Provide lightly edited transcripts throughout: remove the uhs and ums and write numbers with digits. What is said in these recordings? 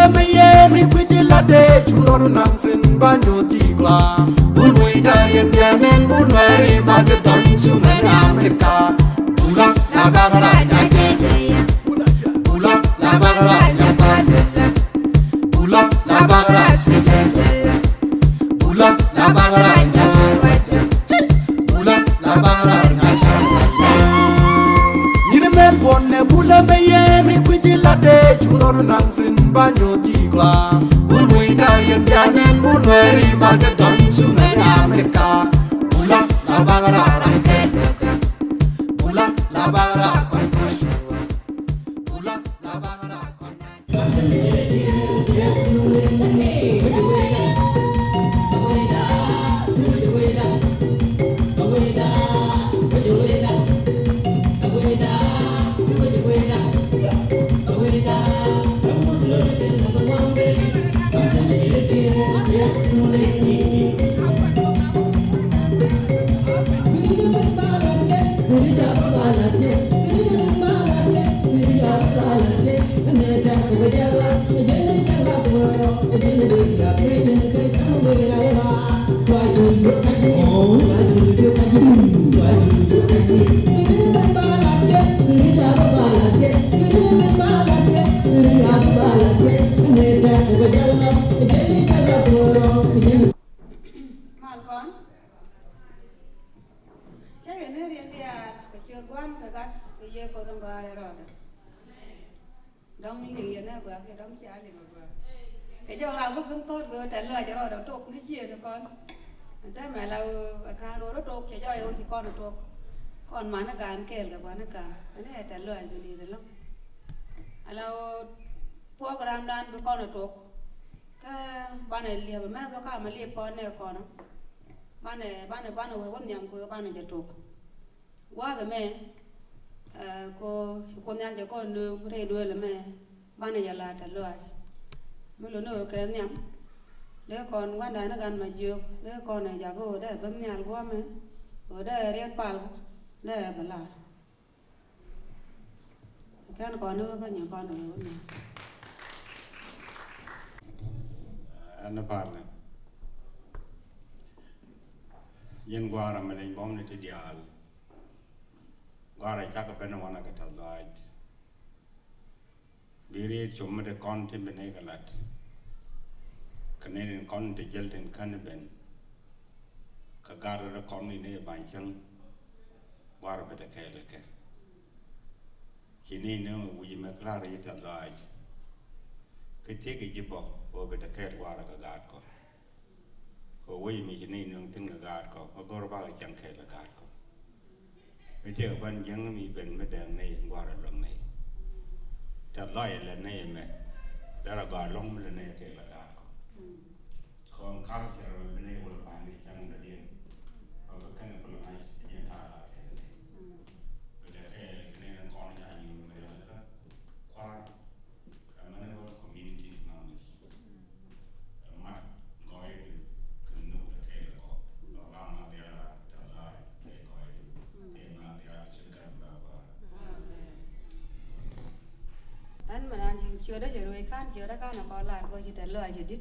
meye mi kwijila de churor nansin banyo tigwa Unwida yendianen bunweri bagdon sumen Amerika Ula la bagara nyajeje Ula la bagara nyapandele Ula la bagara sitendele Ula la bagara nyawaje Ula la bagara nyashawale Nirmel bonne bula meye mi kwijila de churor nansin banyo tigwa Unwida yendianen bunweri bagdon sumen Amerika Ula la bagara rankele Ula la bagara kon koshua Ula la bagara kon đông liền á vừa cái đông xe liền vừa cái chỗ nào cũng sống tốt vừa trả lời cho rồi đầu trộn nó chia cho con thế mà là cá đồ nó trộn chỉ cho yêu chỉ con nó trộn còn mà nó càn kẹt cả nó càn thế này trả lời thì đi rồi lắm là program đan với con nó trộn cái ban này liệp mà có cả mà liệp con này con nó ban này vừa vẫn nhầm của ban này chỉ trộn quá rồi mẹ cô con nhăn cho con đường đây đuôi là mẹ ban này giờ là trả lời mới lớn nữa cái nhắm đứa con quan đại nó gần mà dược đứa con này giờ cô để bấm nhà quá mẹ ở đây riết pal đây bả là cái nó còn nữa có nhiều con nữa nè anh pal này yên qua là mình bom này thì dial Gara chaka pena wana kata light. Biri chuma de conti benegalat. Canadian conti gelten canaben. Kagara de conti ne banchang. Wara beta keleke. Kini no wuji meklara yita light. Kitiki jibo o beta kel wara kagat ko. Ko wuji mi kini no tin kagat ko. Agora baga chang kel kagat ko. Bây giờ bạn dân mi bên mấy đàn này qua là lần này, chặt lại là này mà, đó là gà lông là này cái là gà còn khang sẽ rồi bên này vừa bán đi sang là điên, và cái này cũng là hiện tại là thế này, bây giờ cái này là con nhà nhiều người là cái qua, mà nó có community knowledge, mà gọi cái nụ cái là có, và làm mà để là chặt lại để gọi anh mà anh chưa đã rồi can chưa đã can là có lại coi chỉ trả lời chỉ đít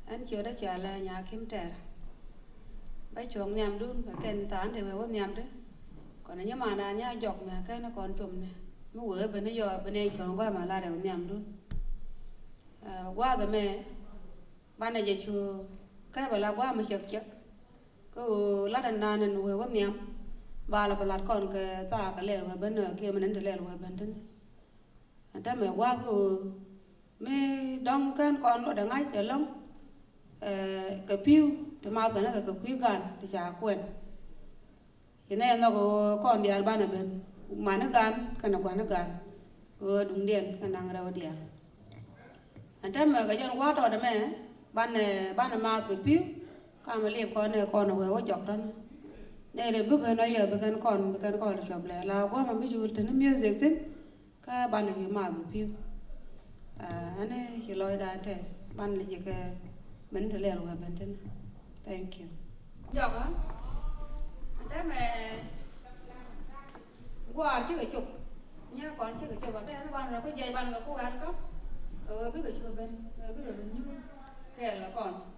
anh chưa đã trả lời nhà kiếm trẻ bây chuồng nhầm luôn cái kèn tán thì phải có nhầm đấy còn nếu mà là nhá dọc nè cái nó còn trùm nè nó vừa bên nó giờ bên đây chuồng qua mà la đều nhầm luôn qua rồi mẹ ban này về chùa cái bà la qua mà chật chật có lát đàn đàn nên vừa có nhầm bà là bà lát còn cái ta cái lèo bên kia mình đến từ lèo bên trên ta mẹ qua mẹ đông can con lo đang ngay chờ lông cái piu thì mau cái nó cái quý gan thì chả quên thế này nó có con đi ăn ban ở bên mà nó gan cái nào nó gan đúng điện cái năng đâu điện ta mẹ cái dân quá rồi đó mẹ ban này mau cái piu cái mà liệp con này con nó vừa chọc đó này để bước bên nó giờ bên con là chọc lại là quá mà bây giờ thì nó miêu dịch thế cái ban này mà cái piu anh ấy chỉ lôi ra test ban này chỉ cái mình thấy lẹ rồi bên trên thank you được á thế mà qua chứ cái chụp nhá còn chứ cái chụp ở đây nó ban rồi cái dây ban là cô ăn không biết cái chùa bên biết cái bên như kẻ là còn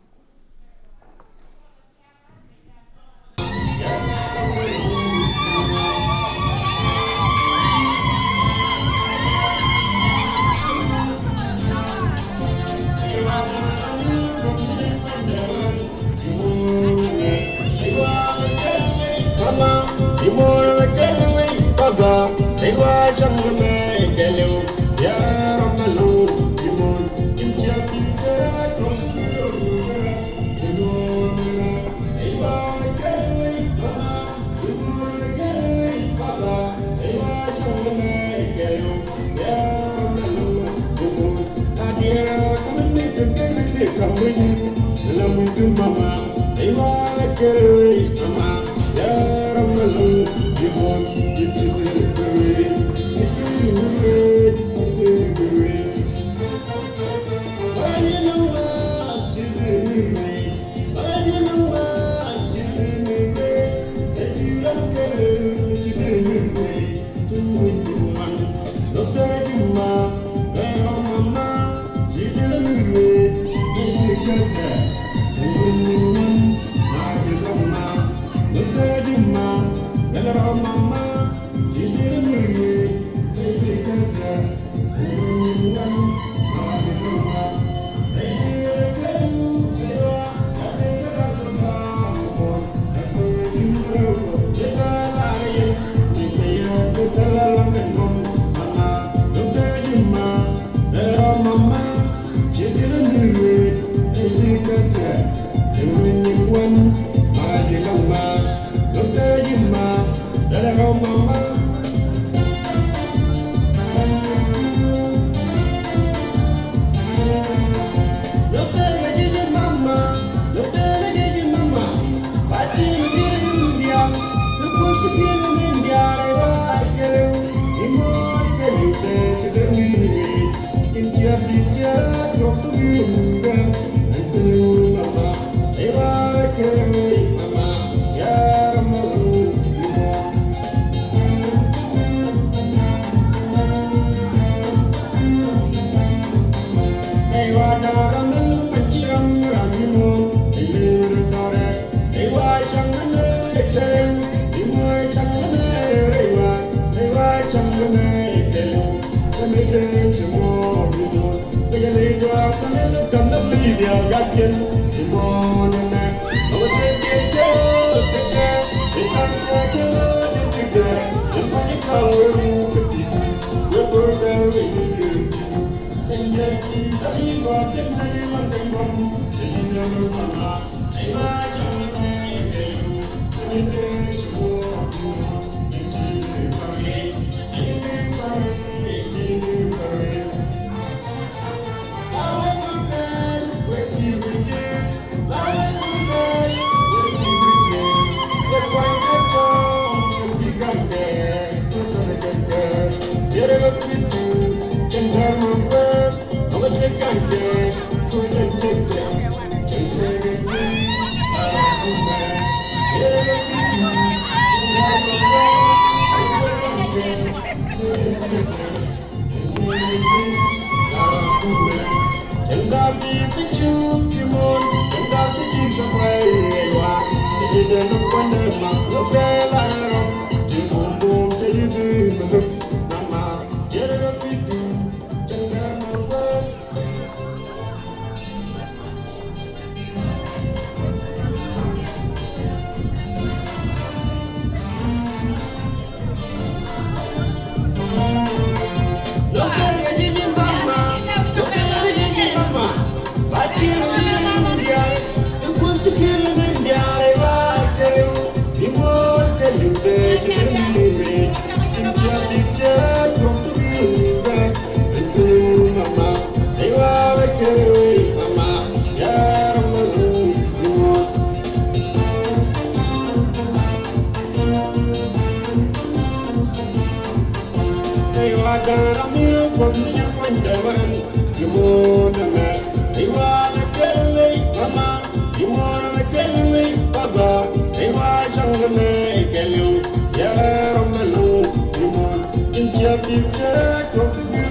Picture, talk to you,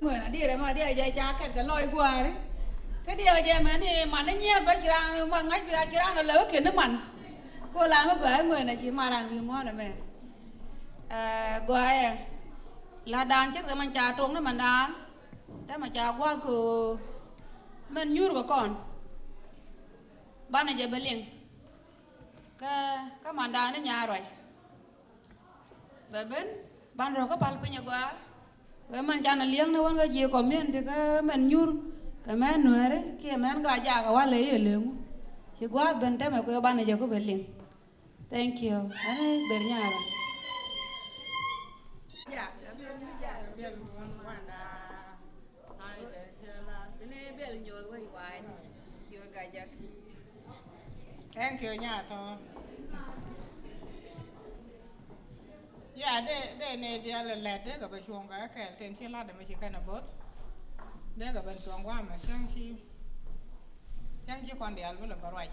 người là đi đấy mà đi ở đây cha kẹt cái lôi qua đấy cái điều gì mà đi mà nó nhét với chị đang mà ngay chị đang nó lớn kia nó mặn cô làm cái người này chỉ mà làm gì mua này mẹ gọi là đàn chết cái mình trà trống nó mình đàn thế mà trà qua cứ mình nhur vào con ban này giờ bên liền cái mình đàn nó nhà rồi bên ban rồi có bao nhiêu qua cái mình cha nó liếng nó vẫn có nhiều có miếng thì cái mình nhur cái men nuôi đấy kia men gà già cái quan lấy ở liền chỉ qua bên thế mà cái ban này giờ có bên liền thank you ấy bên nhà rồi dạ thank you nha to ya de ne dia le de ga ba chuông ga ka ten chi la de ma chi kana bot de ga ban chuông wa ma sang chi kon dia lu ba roi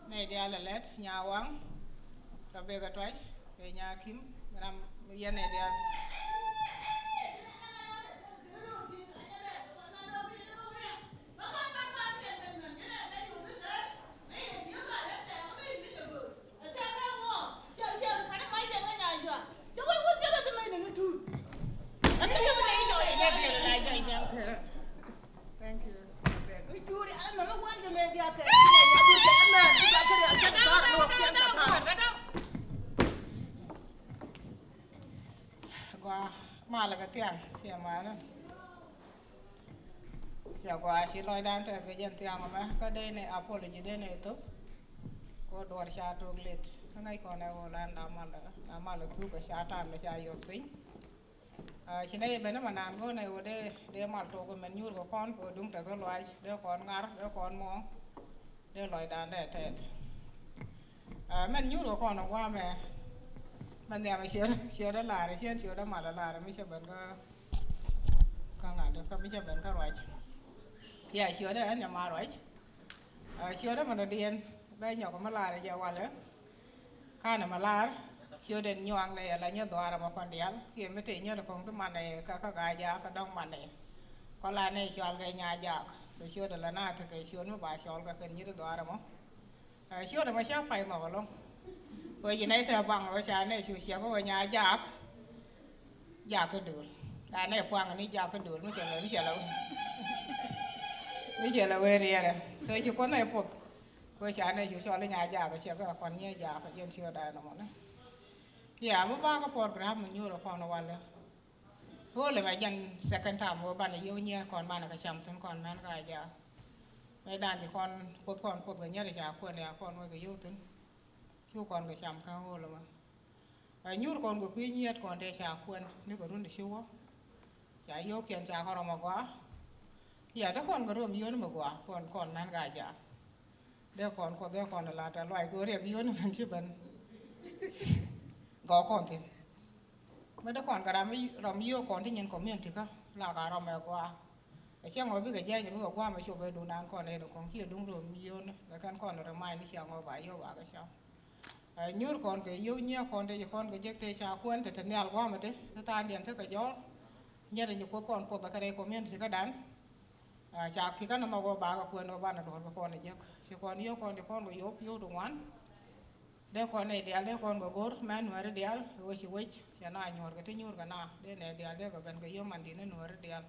ne dia le let nya wang ra be ga twai ke nya kim ram ya ne dia thank you qua mà là cái tiền xỉa mà đó xỉa qua xí lôi đan tới cái dân tiền mà cái đây này apology đây này tốt có đồ xả trục lết ngay còn này còn làm là thu cái xả tam là xả yếu tính chỉ đây bên nó mà nàn vô này ở đây để mà trục cái mình nhur của con của đúng tới loại để con ngár để con mong để loại đàn để thế mình nhur của con là qua mẹ มันเนี่ยมาเชียร์ได้ลาเชียร์ได้มาลาไม่ใช่เป็นก็งานเดียวก็ไม่ใช่เป็นก็ร้อยอย่าเชียร์ได้อันอย่ามาร้อยเชียร์ได้มันเดียนได้หยอกมาลาเลยอย่าวันเลยข้าเนี่ยมาลาเชียร์เด่นยวงเลยอะไรเงี้ยตัวเรามาคนเดียวเกี่ยไม่ถึงเงี้ยเราคงต้องมันเลยก็กายยาก็ต้องมันเลยก็ลาในชอนกายยากแต่เชียร์เดินละหน้าถ้าเกิดเชียร์ไม่บ่ายชอนก็เป็นเงี้ยตัวเรามั้งเชียร์เราไม่ชอบไปหมอกกันลงbởi vì này theo bằng với sáng này chủ xíu có ở nhà giặc cái đường là này quăng cái này giặc cái đường mới chở là về đi rồi所以就con này phục với sáng này chủ xíu là nhà giặc cái xíu có con nhà giặc cái dân xíu đại nó mà dạ mới ba cái program mình nhiều rồi còn nó là hồi là mấy dân second time của bạn là yêu nhau còn bạn là cái chăm thân còn bạn cái giặc mấy đàn thì con phục cái nhớ để trả quyền này con nuôi cái yêu tính chú con cái chăm cao rồi mà nhút con của quý nhiệt còn để trả quyền nếu có run để chú á trả yêu kiện trả con mà quá giờ đó con có run yêu mà quá còn mang gà giả đeo con là trả loại của đẹp yêu nó vẫn chưa bền gõ con thì mấy đứa con cả đám yêu con thì nhìn có miệng thì không là cả mà quá xem ngồi với cái dây như vừa qua mà chụp về đồ naan con này đồ con kia đúng rồi yêu nữa cái con là mai nó xem ngồi bài yêu bà cái sao nhớ con cái yêu nhau con đây con cái chiếc cây trà quân thì thật nhiều quá mà thế nó tan điện thức cái gió nhớ là nhiều con là cái đây có miếng thì cái đán trà khi cái nó có bà cái quân nó ban là đồn của con này chứ chỉ con yêu con thì con có yêu đúng ngoan đây con này đeo con có gối men nuôi rồi đeo rồi chỉ quay chỉ nói nhồi cái nhồi cái nào đây này đeo cái bên cái yêu mình thì nó nuôi rồi đeo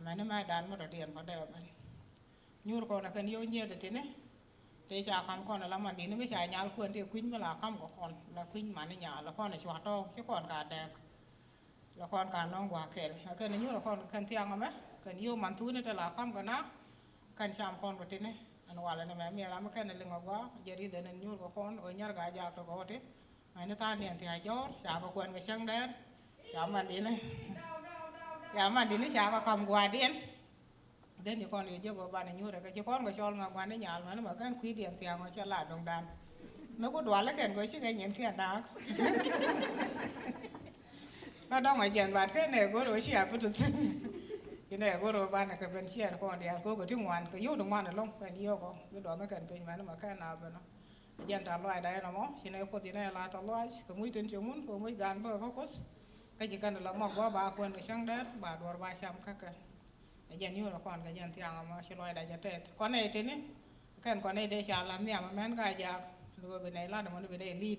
mà nó mai đàn mà rồi điện vào đây bên nhồi con là cái yêu nhiều thì thế này thế cha con là làm đi nó mới chạy nhà quyền thì quýnh với là con của con là quýnh màในnhà là con này chọt to chứ còn cả đẹp là con cả non quả kẹt là cái này nhú là con cần thiang mà mấy cần yêu mặn thú này là con cái nó cần chăm con của thế này anh nói là mẹ mẹ làm cái này lưng quá giờ đi đến nhú của con ở nhà gà già rồi có thế mà nó ta điện thì hay gió cha có quyền cái xăng đen cha mà đi này cha mà đi nó cha có cầm quạt điện đến thì con thì chưa có bạn này nhú rồi cái con cho mà quan đến nhà mà nó bảo cái quý điện thì họ sẽ lại đồng đàn nó có đoán là cái chứ cái nhận cái đá nó đang ở trên bàn cái này có rồi xe có được cái này có rồi bạn là cái bên xe con thì có cái thứ ngoan cái yếu đồng ngoan là long cái yếu có cái đó nó cần cái mà nó mà cái nào bên nó dân ta loại đây nó mó thì này có thì này là ta loại cái mũi trên chúng muốn có mũi gan bơ có cái chỉ cần là mọc qua ba quân cái sáng đấy bà đuổi ba trăm các cái dân như là con cái dân thiang mà sẽ loại đại cho tết con này thế này cái con này để trả làm nhà mà men gai già rồi bên này là nó bên này lead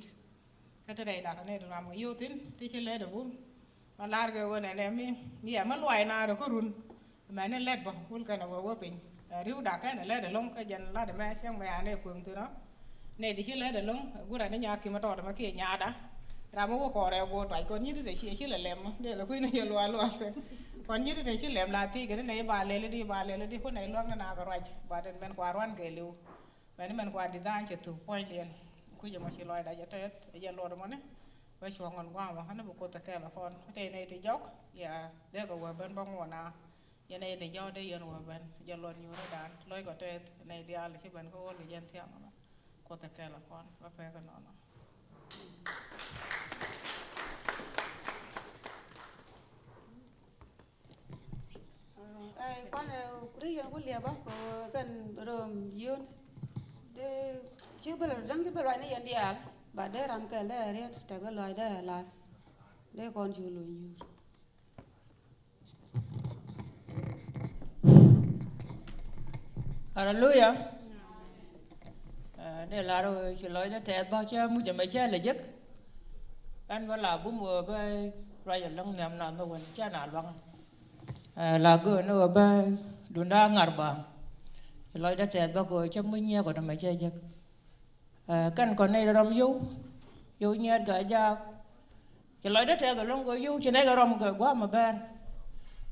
cái đây là cái này làm cái yêu tín thì sẽ lấy được vốn mà là cái con này em nhà mà loại nào rồi có run mà nó lết vào vốn cái nào vào bình riu đặc cái này lấy được lông cái dân là để mẹ xem mẹ này phường từ đó này thì sẽ lấy được lông bữa này nhà kia mà to mà kia nhà đã ra một cái rồi vô trái con như thế này chỉ là lem đây là cái này loa còn như thế này chỉ lem là thì cái này bà lên đi con này loang nó nào cái rồi bà đến bên qua roan cái liu bên bên qua đi ra chỉ thủ point liền cứ giờ mà chỉ loài đại tết giờ loài đó mà nè với chuồng ngon quá mà hắn nó buộc tất cả là con cái này thì dốc dạ để có bên bông ngọn nào giờ này thì do đây giờ ngồi bên giờ loài nhiều nó đàn loài có tết này đi ăn là chỉ bên có người dân theo mà có tất cả là con và phải cái nó con đi con liệp á có cần rơm yun để chứ bây giờ đang cái loại này đi à bà để làm cái này đấy tại cái loại đấy là để con chịu lùi nhiều Hallelujah. Đây là rồi chỉ nói để thẹn bao che mua chậm che là giấc anh vẫn là bố mùa với rồi giờ lông nhầm nằm đâu quên cha nản vắng là cứ nó ở đun đá ngạt bàng chỉ nói để thẹn bao người cho mua nhẹ của nó mà che giấc căn còn này là rong du nhẹ cả gia chỉ nói để thẹn rồi lông người du chỉ này cái rong người quá mà bên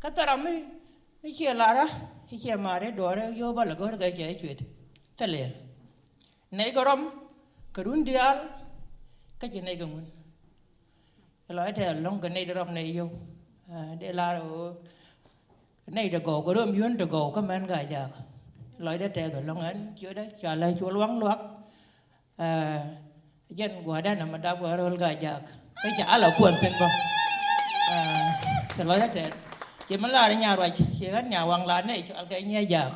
cái ta rong ấy chia là đó chia mà đấy đùa đấy vô bao là có cái chuyện chuyện thế liền này có rong cái đun đial cái chuyện này cũng muốn nói thế long cái này rong này vô để là rồi cái này được gỗ có đơm yến được gỗ có men gà già nói để thế rồi long anh chưa đấy trả lời chúa loáng loáng dân của đây là mà đáp gọi rồi gà già cái chả là cuốn tiền con cái lối đó chỉ mà là nhà rồi chỉ hết nhà hoàng lá này cho cái nghe giờ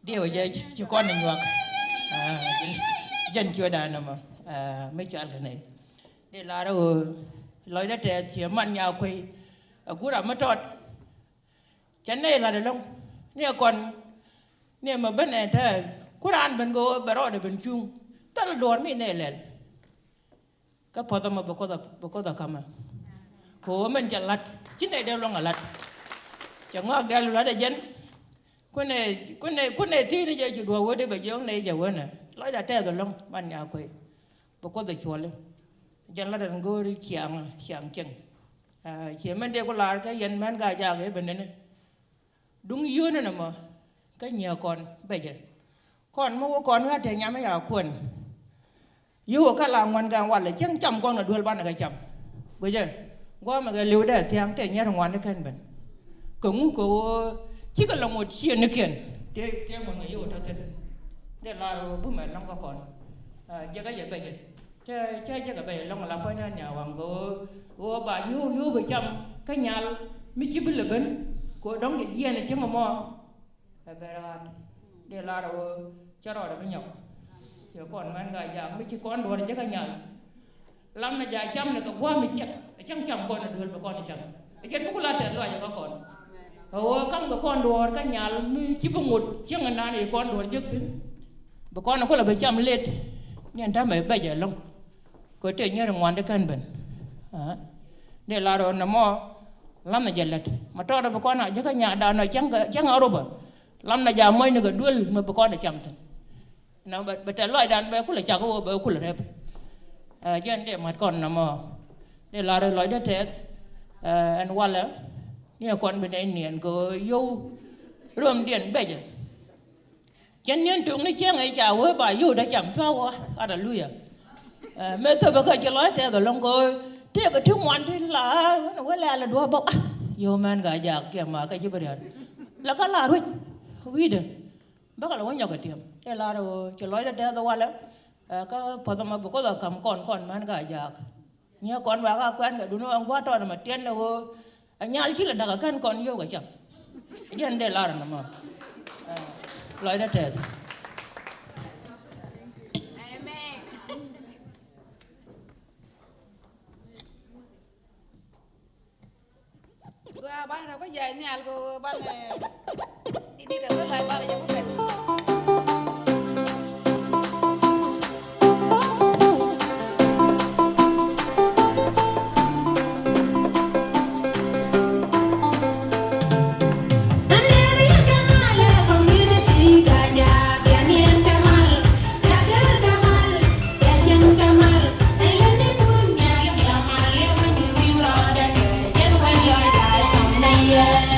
điều giờ cho con này nhọc dân chưa đàn nào mà mấy cho cái này để là đâu lối đó chỉ mình nhà quỳ cú ra mất trọt chén này là được không nè còn nè mà bên này thế cú ra ăn bên go bờ rồi bên chung ta là đòn mấy này lên cái phật mà bố có cầm à cô mình chặt lật chính này đều long ở lật chẳng ngó đều là để dân con này thì nó giờ chủ đùa với đây bây giờ này giờ với nè nói đã treo rồi long ban nhà quỳ bố có được chùa lên dân là đàn go đi chiang chừng chỉ mình đều có là cái dân mình gà già cái bên này đúng dưới nữa mà cái nhiều con bây giờ con mua con hết thì nhà mấy nhà quần yêu cái làng ngoan gàng ngoan là chẳng chăm con là đuôi ban là cái chăm bây giờ qua mà cái liều để thì hàng tiền nhà thằng ngoan nó khen mình cũng có chỉ có là một chuyện nó kiện để mọi người yêu thật thật để là bố mẹ long có con giờ cái gì bây giờ chơi cái bây giờ long là phải nhà hoàng của bà yêu bị chăm cái nhà mới chỉ biết là bên của đóng cái gì này chứ mà mò để là đâu cho rồi mới nhọc giờ còn mang gà già mấy chứ con đùa chứ cái nhà làm là già chăm này cả qua mình chết chẳng chăm con là đùa mà con thì chăm cái cũng là tiền loại cho con không có con đùa cái nhà chỉ có một chiếc ngân hàng này con đùa trước thứ bà con nó có là bị chăm lên nên ta mới bây giờ long có tiền như là ngoan để cân bình để là rồi nó mò làm là giờ lật mà cho đâu bà con nào chứ cái nhà đào này chẳng ở đâu mà làm là già mới nó cái đuôi mà bà con là chăm thôi nó bà trả loại đàn bé cũng là chả có bà cũng là đẹp cho nên để mặt con nó mà để là rồi nói đất thế anh quan lắm nhưng con bên đây niệm có yêu rôm điện bây giờ chân nhân chúng nó chém ngày chào với bà yêu đã chẳng cho quá đã lui mẹ tôi bà cái nói thế rồi long coi thế cái thứ ngoan thế là nó có là đua bốc yêu man gà già kia mà cái gì bây giờ là có là thôi vui được bác là có nhau cái tiệm thế là rồi cái nói thế rồi là có phật mà có là cầm con man gà già nhớ con bà cái quen cái đúng không quá to mà tiền đâu nhà chỉ là đặc căn con yêu cái chậm dân để là mà nói đó thế ban nào có dài nhà của ban này đi được cái lại ban này cũng phải Yeah.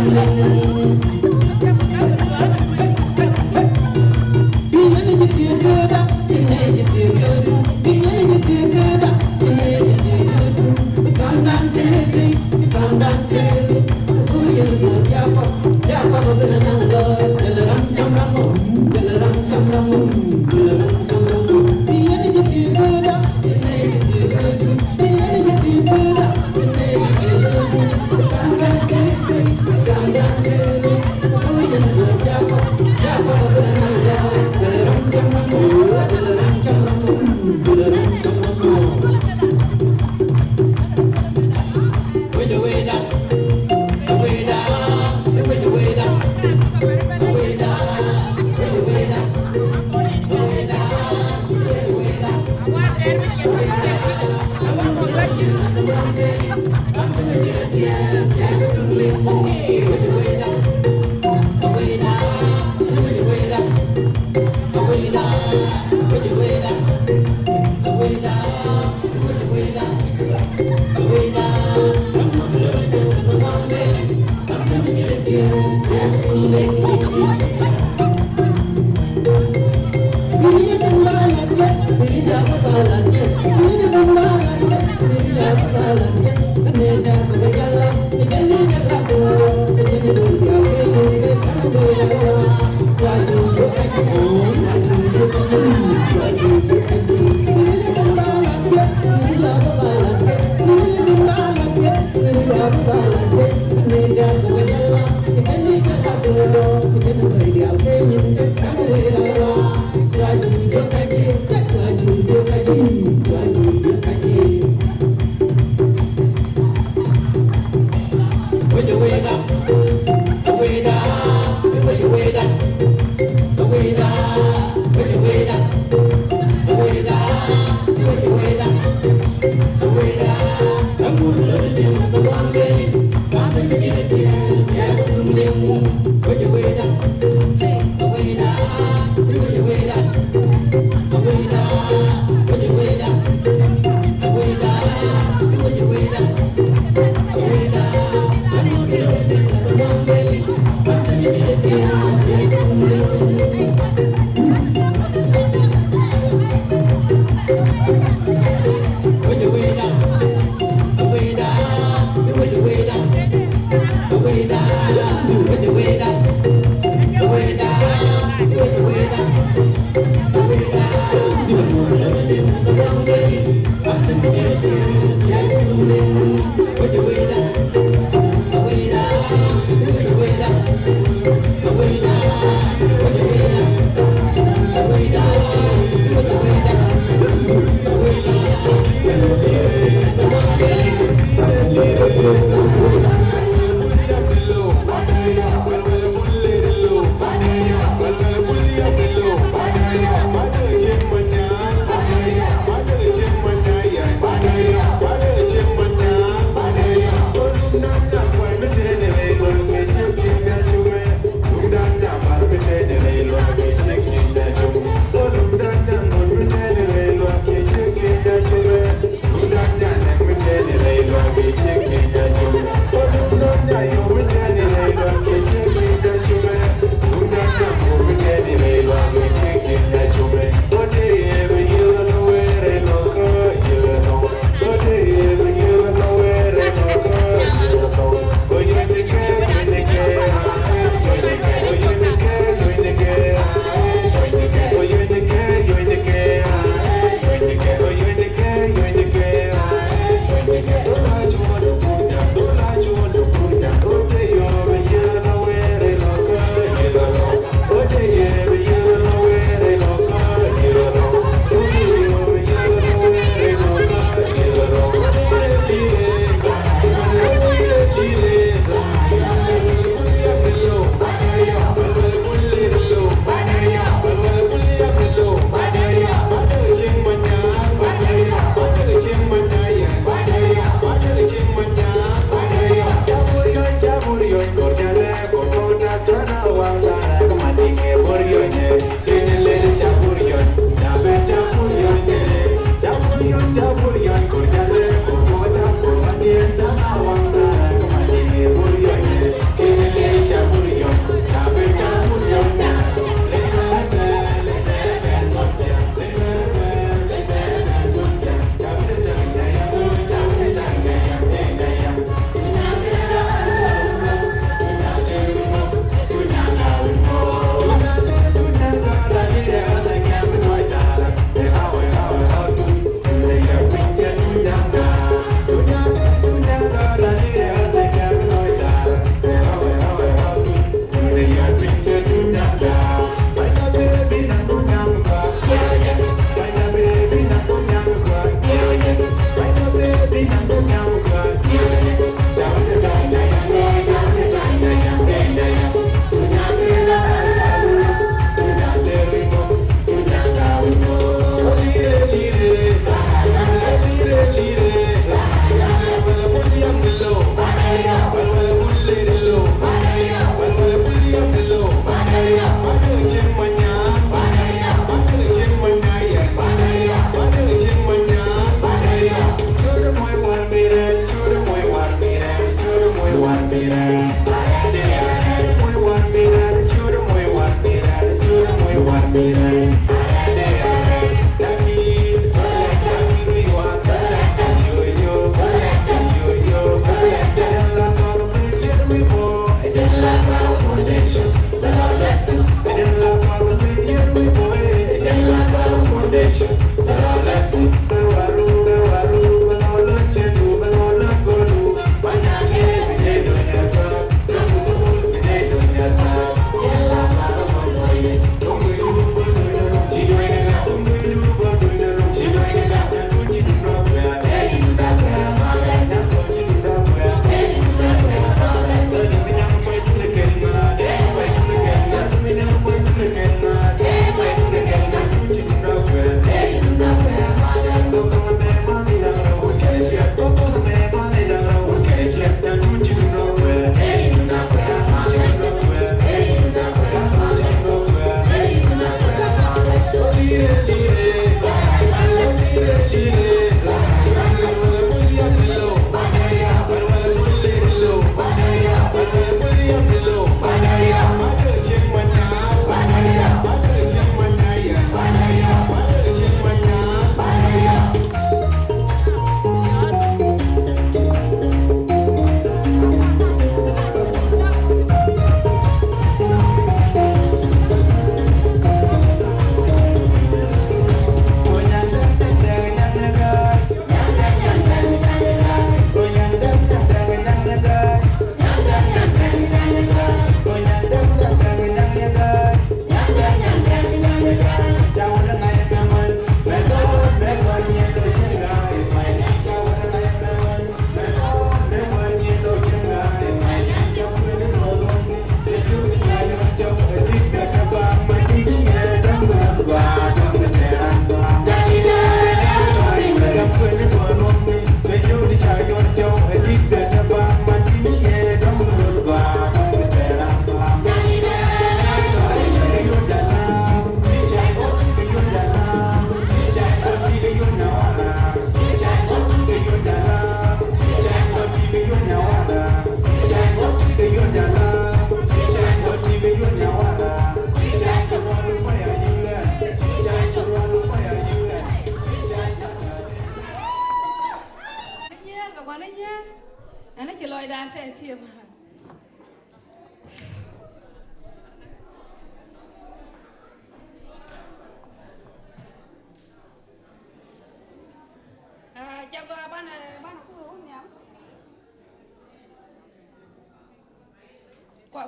Come on,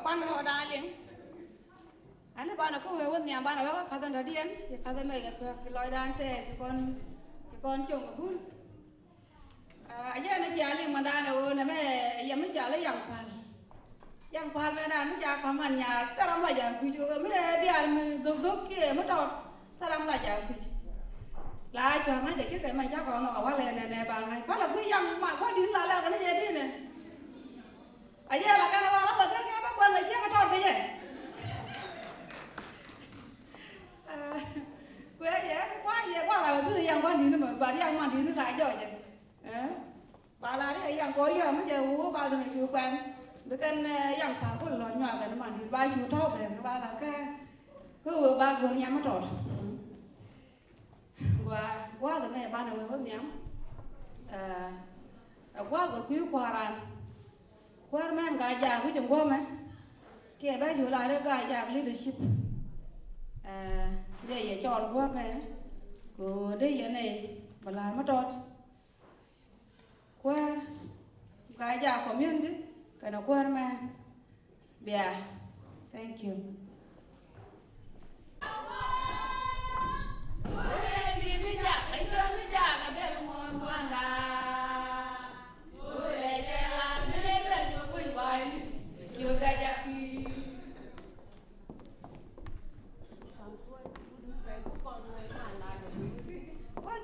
Quan họ đa liền anh bạn có về quân nhà bạn là các thằng đã điên thì các thằng này cái loài đàn trẻ thì con chồng của bún anh ấy nó trả liền mà đàn đâu này mẹ em nó trả lấy yang phal về đàn nó trả có mà nhà ta làm lại giờ cứ cho mẹ đi ăn đốt kia mất rồi ta làm lại giờ cứ lại cho mấy để cái mày chắc còn nó quá lên nè bà này quá là quý yang mà quá điên là cái nó gì đi nè anh ấy là cái nó là cái bác quan này xem cái tròn cái gì quê vậy quá là thứ này yang quan đi nữa mà bà đi ăn mà đi nữa lại rồi vậy bà là đấy yang có giờ mới chơi uống bao giờ này chịu quen với cái yang phá có lọt nhỏ cái nó mà đi bay chịu thao về bà là cái cứ ba gương nhắm mất rồi và quá rồi mẹ ba nào mới nhắm quá rồi cứu qua ran qua men gà già với chồng qua mà kia bé vừa lại đó gà già leadership đây giờ chọn qua mẹ của đây giờ này bà làm mất rồi qua gà già của miên chứ cái nó qua mà bè thank you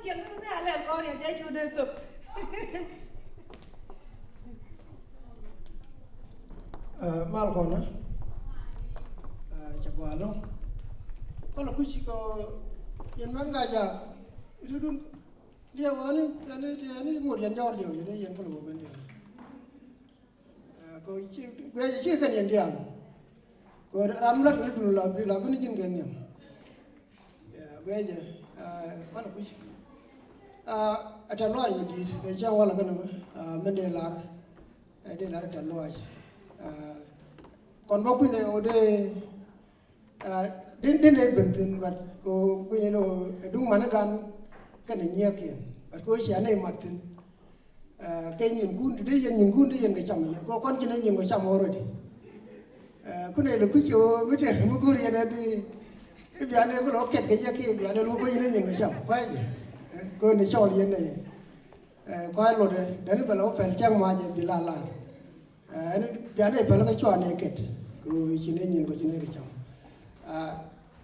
chuyện nó là con điểm cho chú đơn tục mal con á chắc quá luôn có là quý có yên mang gà già itu dun dia ini ngồi yên giọt nhiều vậy đấy yên có lúa bên đây ko chi kan yen diam ko ram lat ni du la bin jin gen nyam ya beje wala ku ata loy mi di ke cha wala kan ma men de lar ta loy kon bokku ne o de din de bentin bat ko ku ne no dung managan kan nyakin bat ko sia ne matin cái nhìn cún đi dân cái chồng có con chỉ nên nhìn cái chồng rồi đi cái này là cứ chiều mới trẻ mới cứ đi này đi cái việc này có nó kẹt cái gì kia việc này lúc bây giờ nhìn cái chồng quay gì cái này cho liền này quay rồi đấy nó phải nó phải trang mà gì bị la việc này phải nó cái cho này kẹt cứ chỉ nên nhìn cái chồng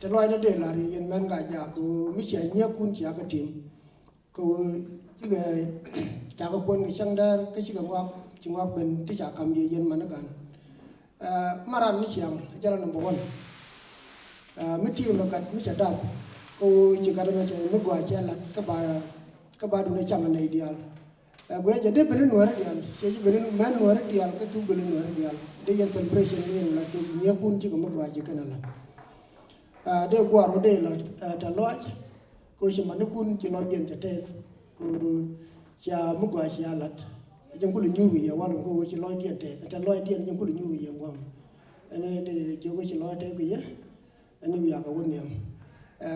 cho nói nó để là đi dân men cả nhà cứ mới trẻ nhớ cún chỉ cái tìm cứ cái chả có quân cái sang đó cái chỉ cần ngoắc bên cái chả cầm gì dân mà nó cần maran ni siang jalan number 1 mesti makat mesti dap ko jika ada macam ni gua jalan ke baru ni cama ni ideal gua jadi benar nuar ideal jadi benar man nuar ideal ke tu benar nuar ideal dia yang celebration ni lah tu ni pun jika gua jika nalar dia gua rode lah terloaj ko si mana pun cilor dia jatuh ko sia gua sia lat yang kulit nyuri ya walau ko ci loy dia te loy dia yang kulit nyuri yang wam ene de jogo ci loy te bi ya ene wi aka woni am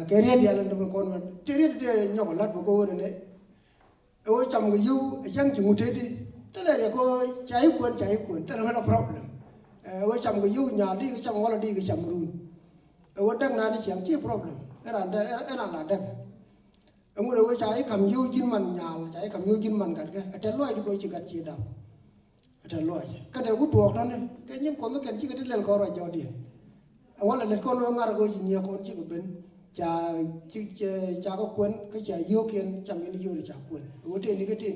ke re dia lan dum ko non te re de nyoko lat ko woni ne o cham go yu yang ci mute di te le ko chai kun te la problem o cham go yu nya di ko cham wala di ko cham run o dang na ni chiang chi problem era la dak ông rồi trái cầm yêu chín mình nhào trái cầm yêu chín mình gặt cái trái loài đi coi chỉ gặt chỉ đào trái loài cái này cũng thuộc đó này cái những con nó cần chỉ cái lên con rồi cho điện ông là lên con nó ngar coi chỉ nhiều con chỉ có bên cha có cuốn cái cha yêu kiên chăm cái yêu để cha cuốn ở trên này cái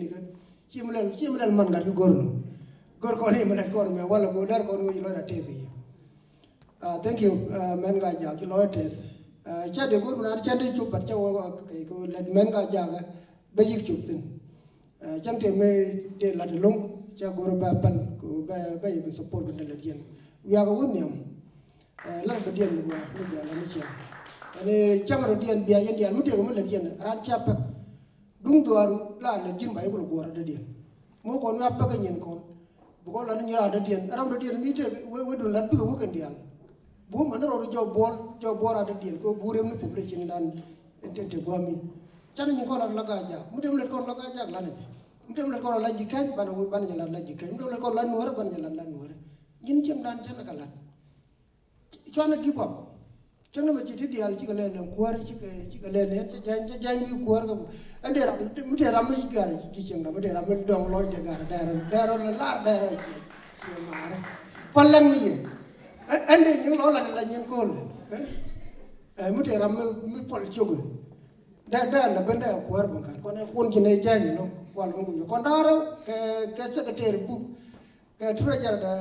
chỉ một lần mình gặt cái gor con này mình lên con mà wala go dar con coi lôi ra tê gì thank you men ga ja cái lôi tê cha de gor na cha de chụp bắt cha cái ko lad men ga ja ga be yik chụp tin chang te me de lad long cha gor ba pan ko ba yi support ko de dien ya ga won yam la ba dien ko lu ya la ni cha ane chang ro dien bia yen dien mu te ko la dien ran cha pa dung duaru la dien ba ko go ra de dien mo ko na pa ka nyen ko bu ko la ni ra de dien ram de dien mi te we do lad bi ko kan dien bu man ro jo bol ada dien ko burem ni population dan entente gomi chan ni ko la ga ja mu dem le ko la ga ja la ni mu dem le ko la jikan ban jalan la jikan mu dem le ko la nuor ban jalan la nuor jin chem dan chan ka la chana give up chana ma chi dial chi ka le na kuar chi ka le ne jan bi kuar ka ande ram mu te ram chi gar chi chem da mu te ram dong loy de gar daro la chi mar palang ni ande những lo là những con mu te ram mi pol chogo da la benda kuar ban kan kon kon ci ne jani no wal mo kon daro ke secretary bu ke treasurer da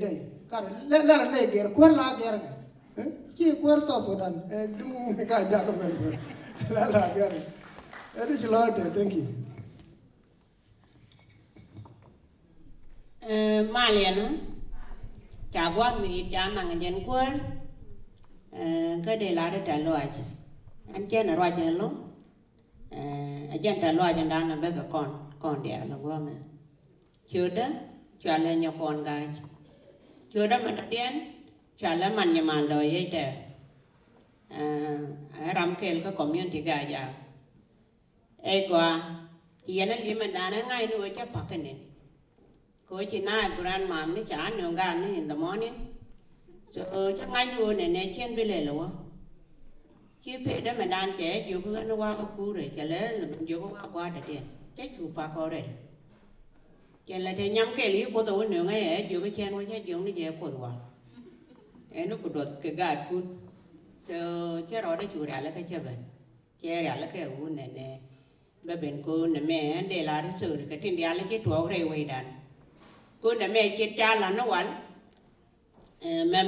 dai kar la ne ger kuar la ger ci kuar to sudan dum ga ja ko men la ger ci lo te thank you Maliana cha quát mình cha mang nhân quân cái đây là để trả lời anh chơi là loại chơi lắm anh chơi trả lời anh đang làm bé cái con đẻ là quá mà chưa đó trả lời nhiều con gái chưa đó mà đặt tiền trả lời mình nhà mà lời vậy thế ram kêu cái community gái giờ ai qua thì anh ấy mình đã ngay nuôi chắc bạc cái này cô chị na grandma ni cha nương gan ni in the morning so chắc ngay nuôi này chen bị lệ luôn chứ phải đó mà đàn trẻ chịu cứ nó qua cái khu rồi chả lẽ là mình chịu qua để tiền chết chịu phá co rồi chả là thì nhắm cái lý của tôi nương ấy chịu cái chen qua chết chịu nó dễ của tôi nó cũng đột cái gạt cút chứ rồi đấy chịu ra là cái chơi vậy chơi ra là cái u này bé bên cô này mẹ để là cái sự cái tiền dia là cái tuổi rồi quay đàn cô này mẹ chết cha là nó quán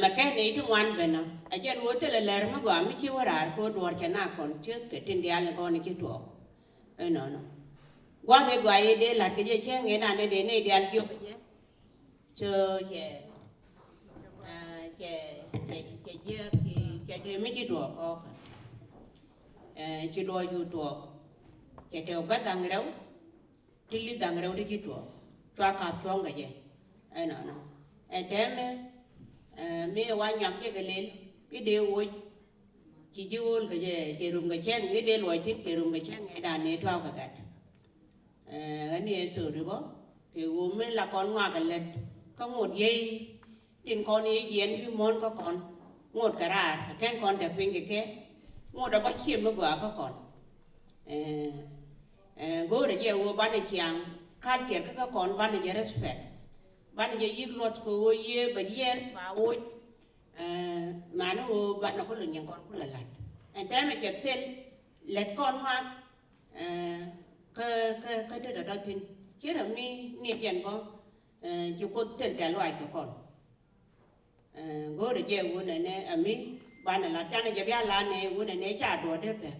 mà cái này thì ngoan bên nó anh chân vô tới là mà gọi mới chịu ra cô đuổi cho nó còn trước cái tiền dia là con này cái tuổi ấy nó qua cái gọi để là cái gì chứ nghe là để này dia chịu cho che de mi ji do ko ji do ju do che te ga dang rau ti li dang rau de ji do chwa ka chong ga je ai no e tem mi wa nyak je ga len bi de wo chỉ vui cái gì chỉ dùng cái chén cái đê loại thịt chỉ dùng cái chén cái đàn này thao cả cái này sửa được không? Thì gồm là con ngoa cái lật có một dây trên con ấy diễn cái món có còn một cái ra cái con đẹp phim cái một đó bắt chim nó vừa có còn gỗ để giờ ban để chiang khai triển các con ban để respect ban để yêu luật của yêu bệnh nhân và ôi mà nó bạn nó có lượng những con cũng là lật anh ta mà chặt tên lật con hoa cái đó là tin chứ là mi niệm dần bao chú có tên trả loại của con gỗ để chơi vốn này ở mi bạn là cha này chơi bia lá này vốn này trả đồ đấy vậy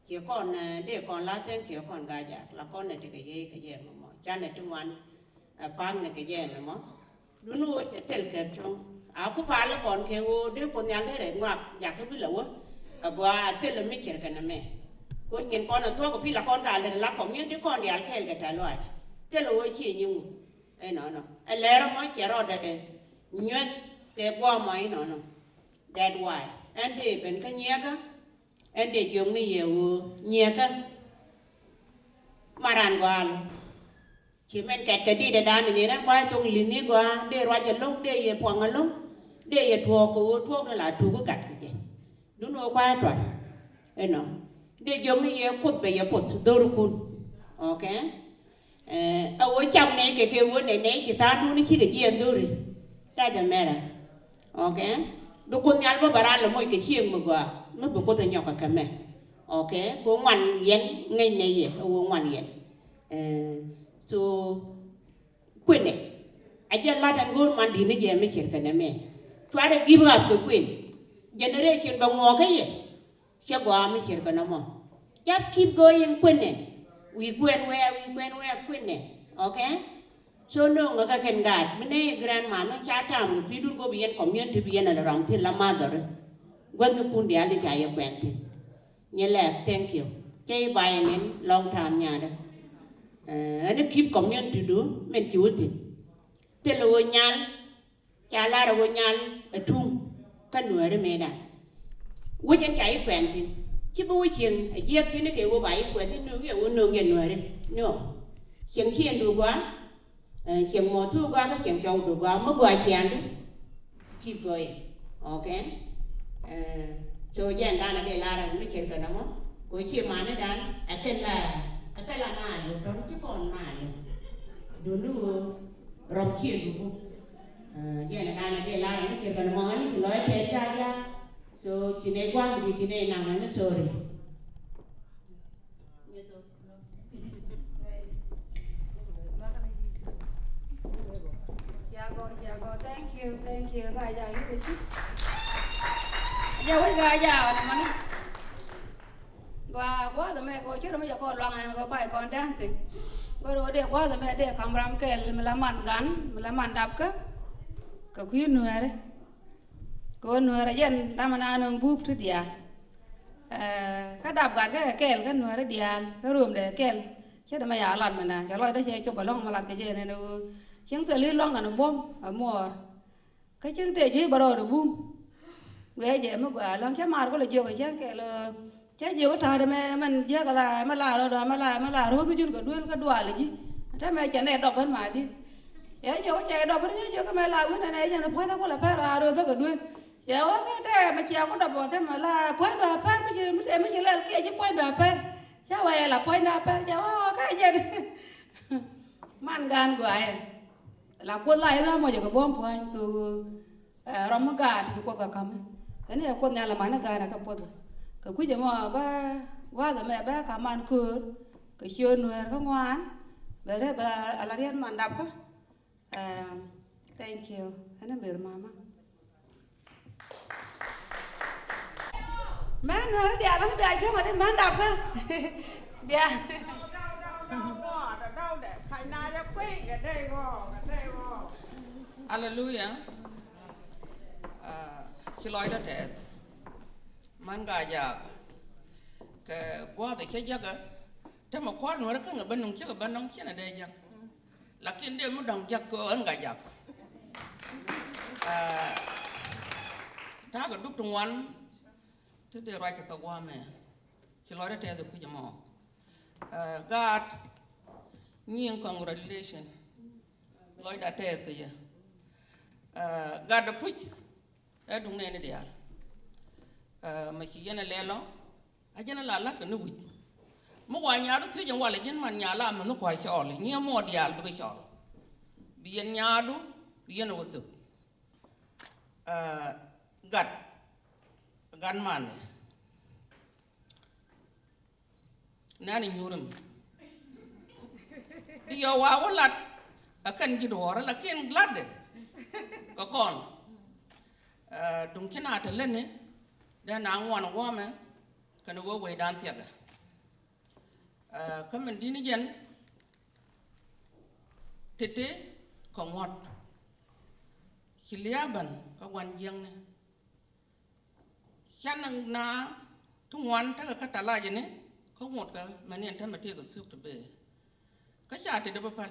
chỉ còn để còn lá tên chỉ còn gà giặc là con này thì cái gì mà cha này trong ăn pan này cái gì mà đúng rồi chơi kẹp trong áo của bà là còn kêu đứa con nhà thế đấy ngoặc nhà cái bí lẩu á bà tên là mấy chuyện cái này mẹ cô nhìn con là thua của phi là con cả là cũng như đứa con đi ăn khen cái trái loại tên là ôi chị nhưng ấy nó ấy lẽ ra mới chả rồi đấy nhuyễn cái qua máy nó that's why anh để bên cái nhẹ á anh để dùng này nhiều nhẹ á mà đàn qua chỉ men kẹt cái đi để đàn này nó qua trong liền này qua để rồi giờ lúc để giờ quăng ở lúc để giờ thuốc nó là thuốc có cắt cái gì đúng rồi qua rồi ấy nó để dùng này giờ cút bây giờ cút đôi cút ok ở trong này cái vốn này chỉ ta đúng cái gì anh đôi ta cho mẹ rồi ok đôi con nhà nó bảo là mỗi cái chiêng mà qua nó bị có thể nhọc cả mẹ ok cô ngoan yến ngay này gì cô ngoan yến so quên này anh giờ là đang ngôn man đi này giờ mới chơi cái này mẹ tôi đã give up cái quên generation bằng ngò cái gì chưa qua mới chơi cái nó mà just keep going quên này we quên where quên này ok so no nga cái gạt bên này grandma nó cha tam cái đun có biển community biển là làm thì làm mother quan cái cuốn dia đi chạy quen thì nhớ là thank you chơi bài nên long time nhà đó nó keep community đó mình chịu thì thế là nhàn cha la rồi nhàn ở trung cái nửa đó mẹ đã quên chân chạy quen thì chứ bố chuyện giết thì nó kêu bài quen thì nương cái nửa đấy no chuyện khiên đủ quá chuyện mùa thu qua cái chuyện trâu đủ quá mất gọi chuyện đó keep going ok rồi giờ ra để la rồi nó chuyện cái đó cuối chuyện mà nó đang ở trên là nà được đó chứ còn nà được đủ rộng chuyện đủ giờ là để la nó chuyện cái đó nó nói thế ra so chỉ này quang thì chỉ này nằm nó rồi thank you gaya giờ như thế giờ với gaya giờ là mình qua quá rồi mẹ cô chứ đâu bây giờ con loang này có phải con dancing qua rồi để quá rồi mẹ để camera cái mình làm màn gắn mình làm màn đạp cái khuyên nuôi đấy cô nuôi rồi dân làm anh ăn búp thế đi à cái đạp gắn cái nuôi đấy đi à cái room để cái chứ đâu bây giờ làm mình à cho lo đấy chơi cho bà long mà làm cái gì này nó chứng từ liên long cả nó bom ở mùa cái chứng từ chứ bắt đầu được bom về vậy mà quả long chết mà có là nhiều cái chứ kể là chết nhiều cái thời đấy mình chết cái là mà là rồi cái chuyện cái đùa là gì thế mẹ chẳng này đọc hơn mà đi vậy nhiều cái trẻ đọc hơn nhiều cái mẹ làm cái này cho nó phải nó có là phải rồi cái đuôi giờ cái thế mà chiều có đọc bọn thế mà là phải đùa phải mới chỉ là kia chứ phải đùa phải cháu vậy là phải đùa phải cháu cái gì man gan của ai là quân lại ra mà giờ cái bom phải từ rom gà thì có cả cam thế này quân nhà là mana gà là cái quân cái quý giờ mà ba qua rồi mẹ ba cả man cưa cái chiều nuôi cái ngoan về đây là điên man đập á thank you anh em biết mama mẹ nuôi nó đẹp lắm đẹp chứ mà đi man đập á đẹp đâu để phải na cho quên cái đây vô Hallelujah. Khi lôi đó trẻ man gà giặc cái qua thì cái giặc á thế mà qua nữa cái người bên nông chứ cái bên nông chứ là đây giặc là khi đêm mới đồng giặc của anh gà giặc ta có đúc trong ngoan thế để rồi cái qua mẹ khi lôi đó trẻ được cái gì mà God nhiên congratulation lôi đã trẻ cái gì God đã push ở đúng này đi mà chỉ là lẽ lo ajana la la ka nuwi mo wa nyaado te jam wala jin man nyala man no kwa shol ni mo dial bu shol biyen nyaadu biyen wotu gan man nani nyurum di yo wa walat akan ji dora la ken glad ko kon tung china ta lenne da na ngwan wome kana go way dan tiaga kamen dini jen tete ko ngot siliaban ka wan jeng ne chanang na tu ngwan ta ka tala je ne ko ngot ka manen ta mate ka suk to be ka cha te de bapal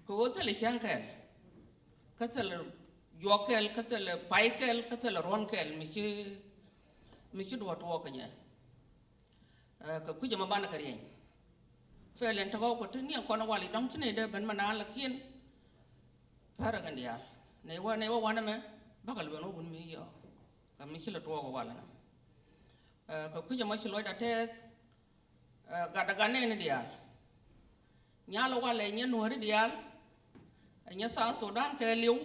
ko tele shankel ka tele yokel ka tele paikel ka tele ronkel mi ci do to ko nya ka ku jama ban ka rien felen to ko to ni ko na wali dong ci ne de ban mana la kien para gan dia ne wa wana me bakal ben won mi yo ka mi ci la to ko wala na ka ku jama ci loy da tet ga daga ne dia nyalo wala nya no ri dia nya sa Sudan ke liu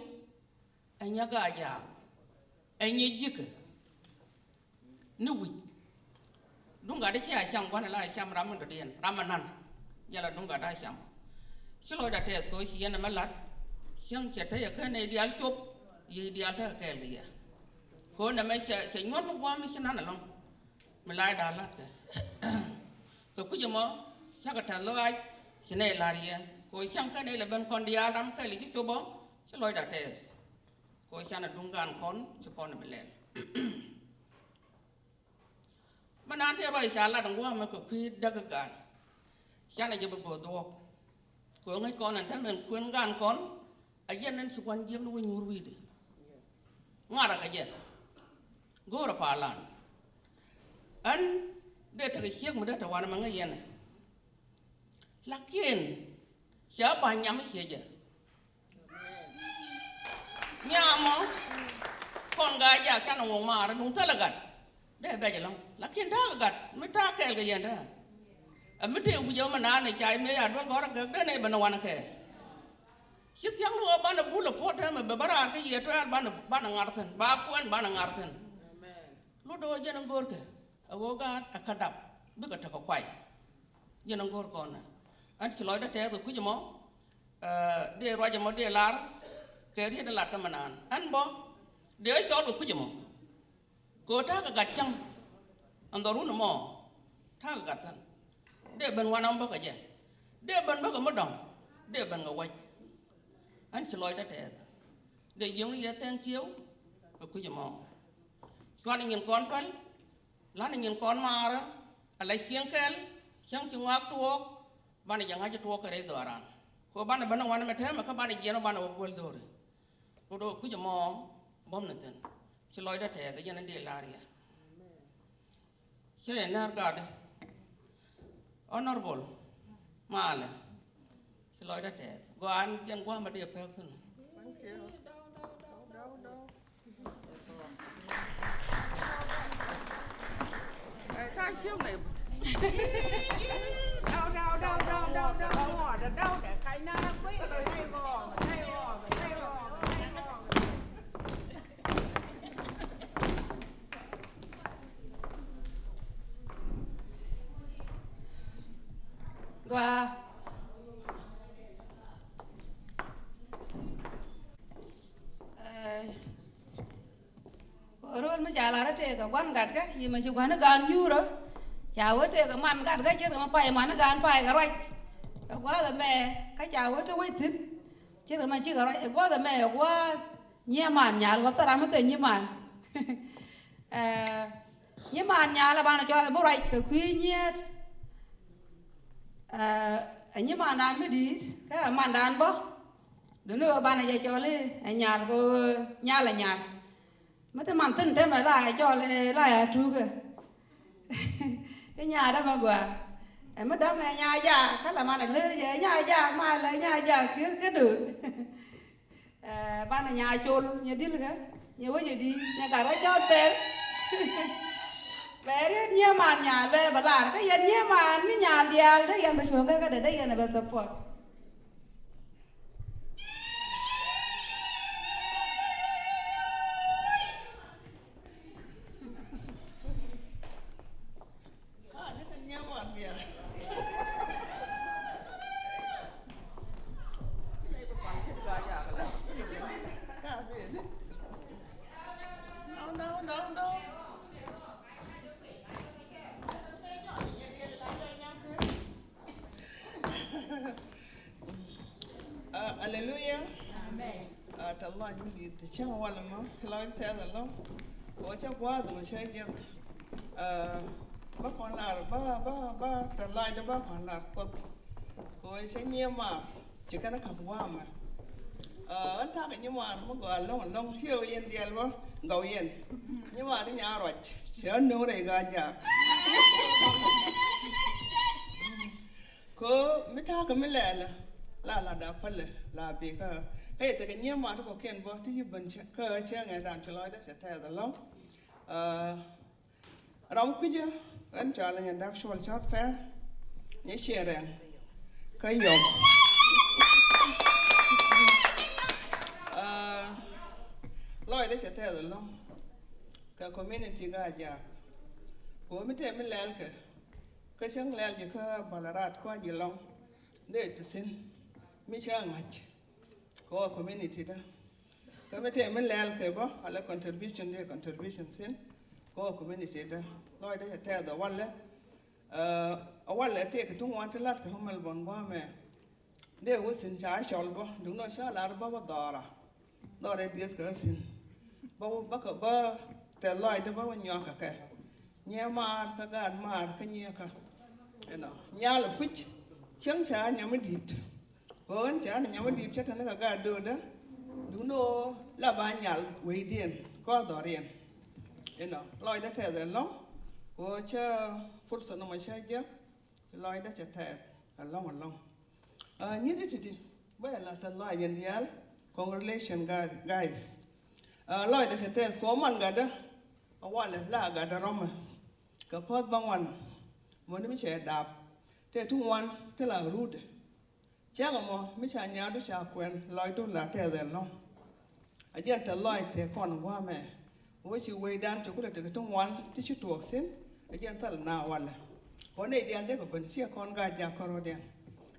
nya ga ja nya jike nuwi dunga da ciya sham gwana la sham ramun da diyan ramanan yala dunga da sham shilo da tes ko shi yana malat sham ce ta ya kane dial shop yi dial ta ka liya ko na mai ce nyon mu wa mi shi nan long milai da lat ka ku jamo shaka ta loai shi ne lariya ko sham ka ne la ban kon dial am ka li shi sobo shilo da tes ko shana dungan kon ci kon belen manante ba inshallah dang wa ma ko pi daga gan sana je bo do ko ngai kon an tan kun gan kon ayen nan ci wan jem no nyur wi de ngara ka je gora palan an de ta shek mu da ta wana ma ngai yen lakin sha ba nyam she je nyamo kon ga ja kana ngo mara dum talagat de be long lakin da gat mi ta kel ga yenda mi te bu jo mana ne chai me ya do gor ga de ne bana wana ke sit yang no bana bula pota me be bara ga ye to bana ngarten ba kuan bana ngarten lo do je na gor ke awo ga akadap bi ga ta ko kwai je na gor ko na an ci loy da te ko ku mo de roje mo de lar ke ri da lat ka manan an bo de so ko ku mo ko ta ga gat chang andoru no mo ta ga gat tan de ban wana ba ka je de ban ba ga mo dong de ban ga wai an ci loy da te de yong ye ten chiếu ku mo swan ngin kon pal lan ngin kon mara ala siang kel siang ci ngak tuok bana janga ji tuok re doran ko bana wana me te ma ka bana je no bana wo gol dore ko do ku mo bom na ten ci loy da te da yana de laria che nar gade honorable male ci loy da te go an jen go ma de pe ten ta siêu này đâu để khai na quý ở đây vò qua rồi mới trả lại thế cái quan gạt cái gì mà chịu quan nó gan nhu rồi chào với thế cái man gạt cái chứ mà phải mà nó gan phải cái rồi quá là mẹ cái chào với tôi quay thím chứ mà chứ cái quá là mẹ quá nhia màn nhà là ta làm cái tên nhia màn nhia màn nhà là bạn cho bố rai cái quý nhia nhia màn đàn mới đi cái màn đàn bố đúng rồi bạn này cho lên nhà cô nhà là nhà mấy cái màn tin thế mà lại cho lại chú kìa cái nhà đó mà quả em mất đó mẹ nhà già cái là mà này lên về nhà già mai lại nhà già kia cái được ban này nhà chôn nhà đi luôn á nhà bây giờ đi nhà cả đó cho bé bé đi nhà màn nhà về bà làm cái dân nhà màn cái nhà đi đấy em phải xuống cái để đây cái này phải support Hallelujah. Amen. Allah you the cha wala ma kilo te da lo. O cha kwa da ma sha ge. Ba kon la ba ta la da ba kon la ko. Ko sha nye ma chỉ kana ka wa ma. An ta ka nye ma mo go long hiu yen dial ba go yen. Nye ma ri nya ro. Sha no re ga ja. Ko mi ta ka mi la da pale la be ka hey te nya ma to ko ken bo ti ban ka che nga dan chloi da se ta da long ram ku je an cha la nya dak shol chat fa ni shere ka yom loi da se ta da long ka community ga ja ko mi te mi lel ka chang lel je ka balarat ko ji long de te sin mi cha ngach ko community da committee min lel ke bo ala contribution sin ko community da loy da ta da wala wala te ke tung wan lat ke homal bon ba me de wo sin cha chol bo du no sha la ba dora dis ka sin ba ka ba te loy da ba nyo ka ke nya ma ka gan ma ka nya ka nya la fuch chang cha nya ma dit Wan cha na nyama di cha na ga do da du no la ba nyal we dien ko do rien loy da te da long o cha fursa no ma sha ja loy da cha te long ni di ba la ta loy yen dial congratulations guys loy da cha te ko man ga da wala la ga da roma ka pot bang wan mo ni mi che da te tu wan te la rude Chang mo mi cha nya du cha kwen loy tu la te de long a jen ta loy te kon wa me wo chi we dan to ku te tu wan ti chu tu sin a jen ta na wala ko ne dian de ko ben sia kon ga ja ko ro de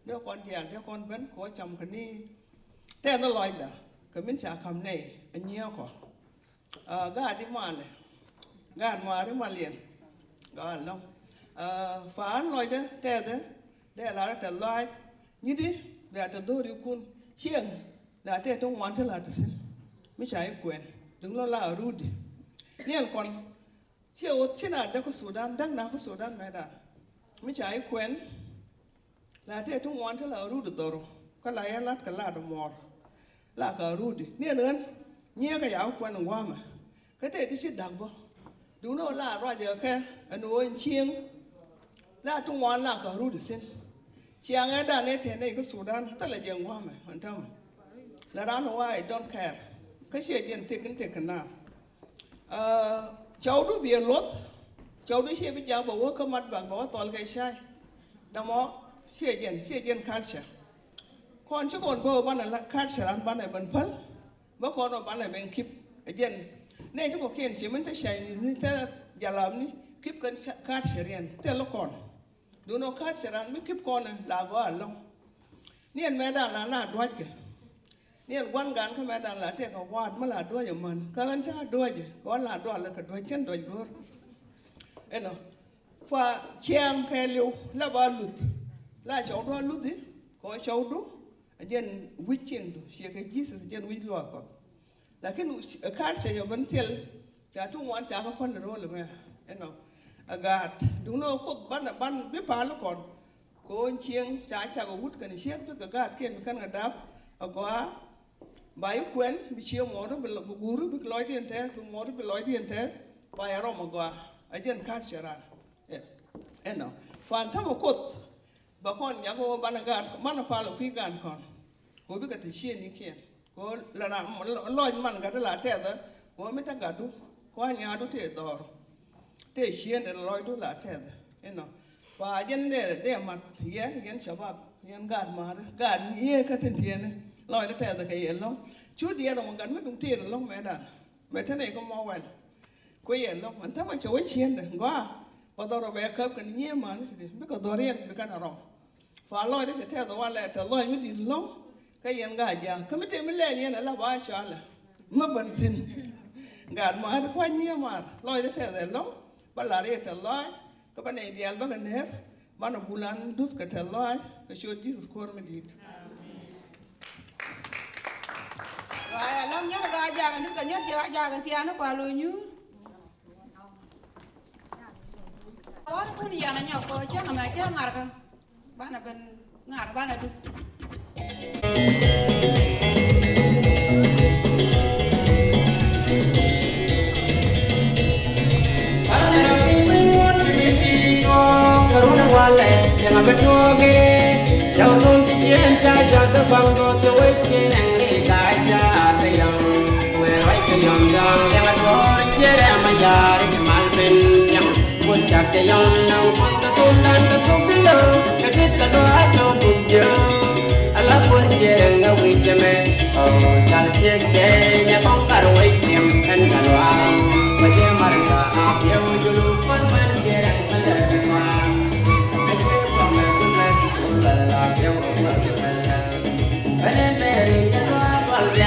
do kon dian de kon ben ko cham ka ni te no loy da ka min cha kam nei a nya ko ga di ma le ga ma ri ma lien ga long fa loy de te de la te loy như đi để ta đôi đi kun chieng để ta trong ngoan thế là ta xin mới chạy quen đừng lo là ruột nên còn chiều trên nào đã có Sudan đang nào có Sudan này đã mới chạy quen là ta trong ngoan thế là ruột được rồi cái lại lát cái là đồ mò là cái ruột nên nữa nhớ cái áo quen ngoan mà cái thế thì chết đặc vô đúng rồi là rồi giờ cái anh ơi chieng là trong ngoan là cái ruột xin Chiang ấy đã nên thế này cái Sudan tất là giang hoa mà hoàn tâm là đó nó I don't care cái chuyện gì thì cái nào cháu đứa bia lót cháu đứa xe bây giờ bảo có mặt bằng bảo toàn cái sai đó mà chuyện gì culture con chứ còn bơ ban là culture ăn ban này bẩn phấn bữa con nó ban này bên kịp gen nên chúng có kiện chỉ mình thấy sai như thế giờ làm ní kịp cái culture riêng thế lo cònดูโนคัดเสร็จไม่คลิปก่อนนะลาก็อ่านลงเนี่ยแม่ด่านละหน้าด้วยกันเนี่ยวันการเขาแม่ด่านละเที่ยเขาวาดมาลาด้วยอย่างมันก็กันชาด้วยจ้ะก้อนลาด้วยแล้วก็ด้วยเช่นด้วยกูเนาะฟ้าเชียงแค่เลี้ยวแล้วบ้านลุดแล้วชาวด้วยลุดดิก็ชาวดู ajen witching do she ke Jesus ajen witch lo ko lakin kar che yo bantel ja tu wan cha ko le ro le me agat du no ko ban bi pa lo kon ko chieng cha ko wut kan chieng to gat ken kan ga dap agwa bai kwen bi chieng mo do bi guru bi loy dien te bi mo bi loy dien te ba ya ro mo gwa ajen kar che ran fan ta mo kot ba kon ya ko ban gat man pa lo ki gan kon ko bi ka te chien ni ken ko la na loy man ga la te da ko mi ta ga du ko nya du te dor te chien de loy du la te da fa jen de mat ye yen shabab yen gad mar gad ye ka ten tiene loy de te da ke ye long chu die no gan me dum te long me dan me te ne ko mo wan ko ye long man ta ma cho chien de ngwa pa dor be ka kan nye man de be ko dor yen be kan ro fa loy de te da wala te loy mi di long ka yen ga ja ka mi te mi le yen la ba cha la ma ban sin gad mar ko nye mar loy de te da long ba la re te loy ka ba ne dial ba ne mana bulan dus ka te loy ka sho Jesus kor mi dit Wah, long nhớ ga ja kan kan nhớ ja kan tia nó qua lùi nhú. Có nó đi ana nhọ ko cha ngam cha ngar kan. Bana ben ngar bana dus. Karuna wale yang abetoge yang nun tijien cha cha ke banggo te weche nang kaja te yang we wai ke yang dang yang ador chere majar ke malben siang pun cha ke yang nang pun te tulan ke tubilo ke dit ke doa to bujjo ala pun chere nga weche me oh chal che ke nya bang kar weche kan kalwa baje marsa ap ye ujulu kon man chere malar ke ma Hãy subscribe cho kênh Ghiền Mì Gõ để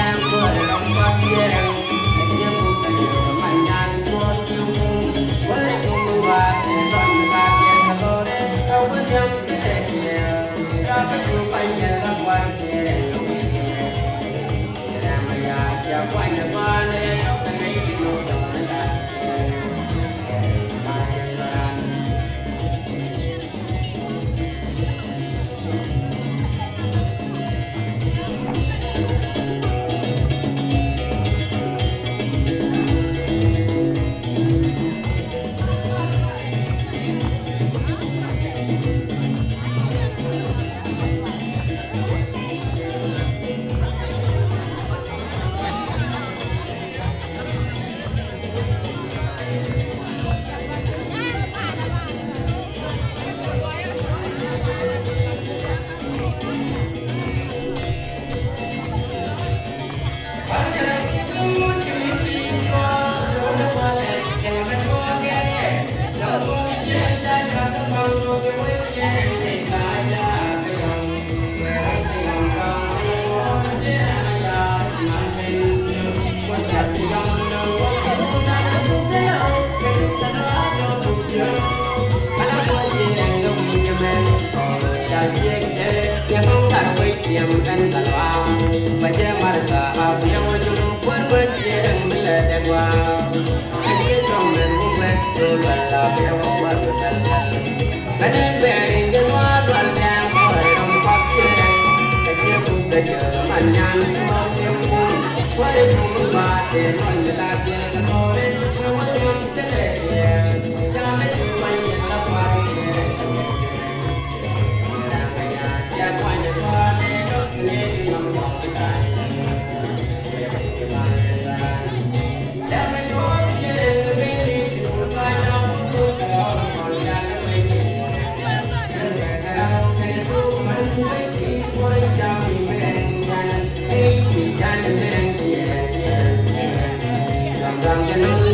không bỏ lỡ những video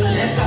hấp dẫn.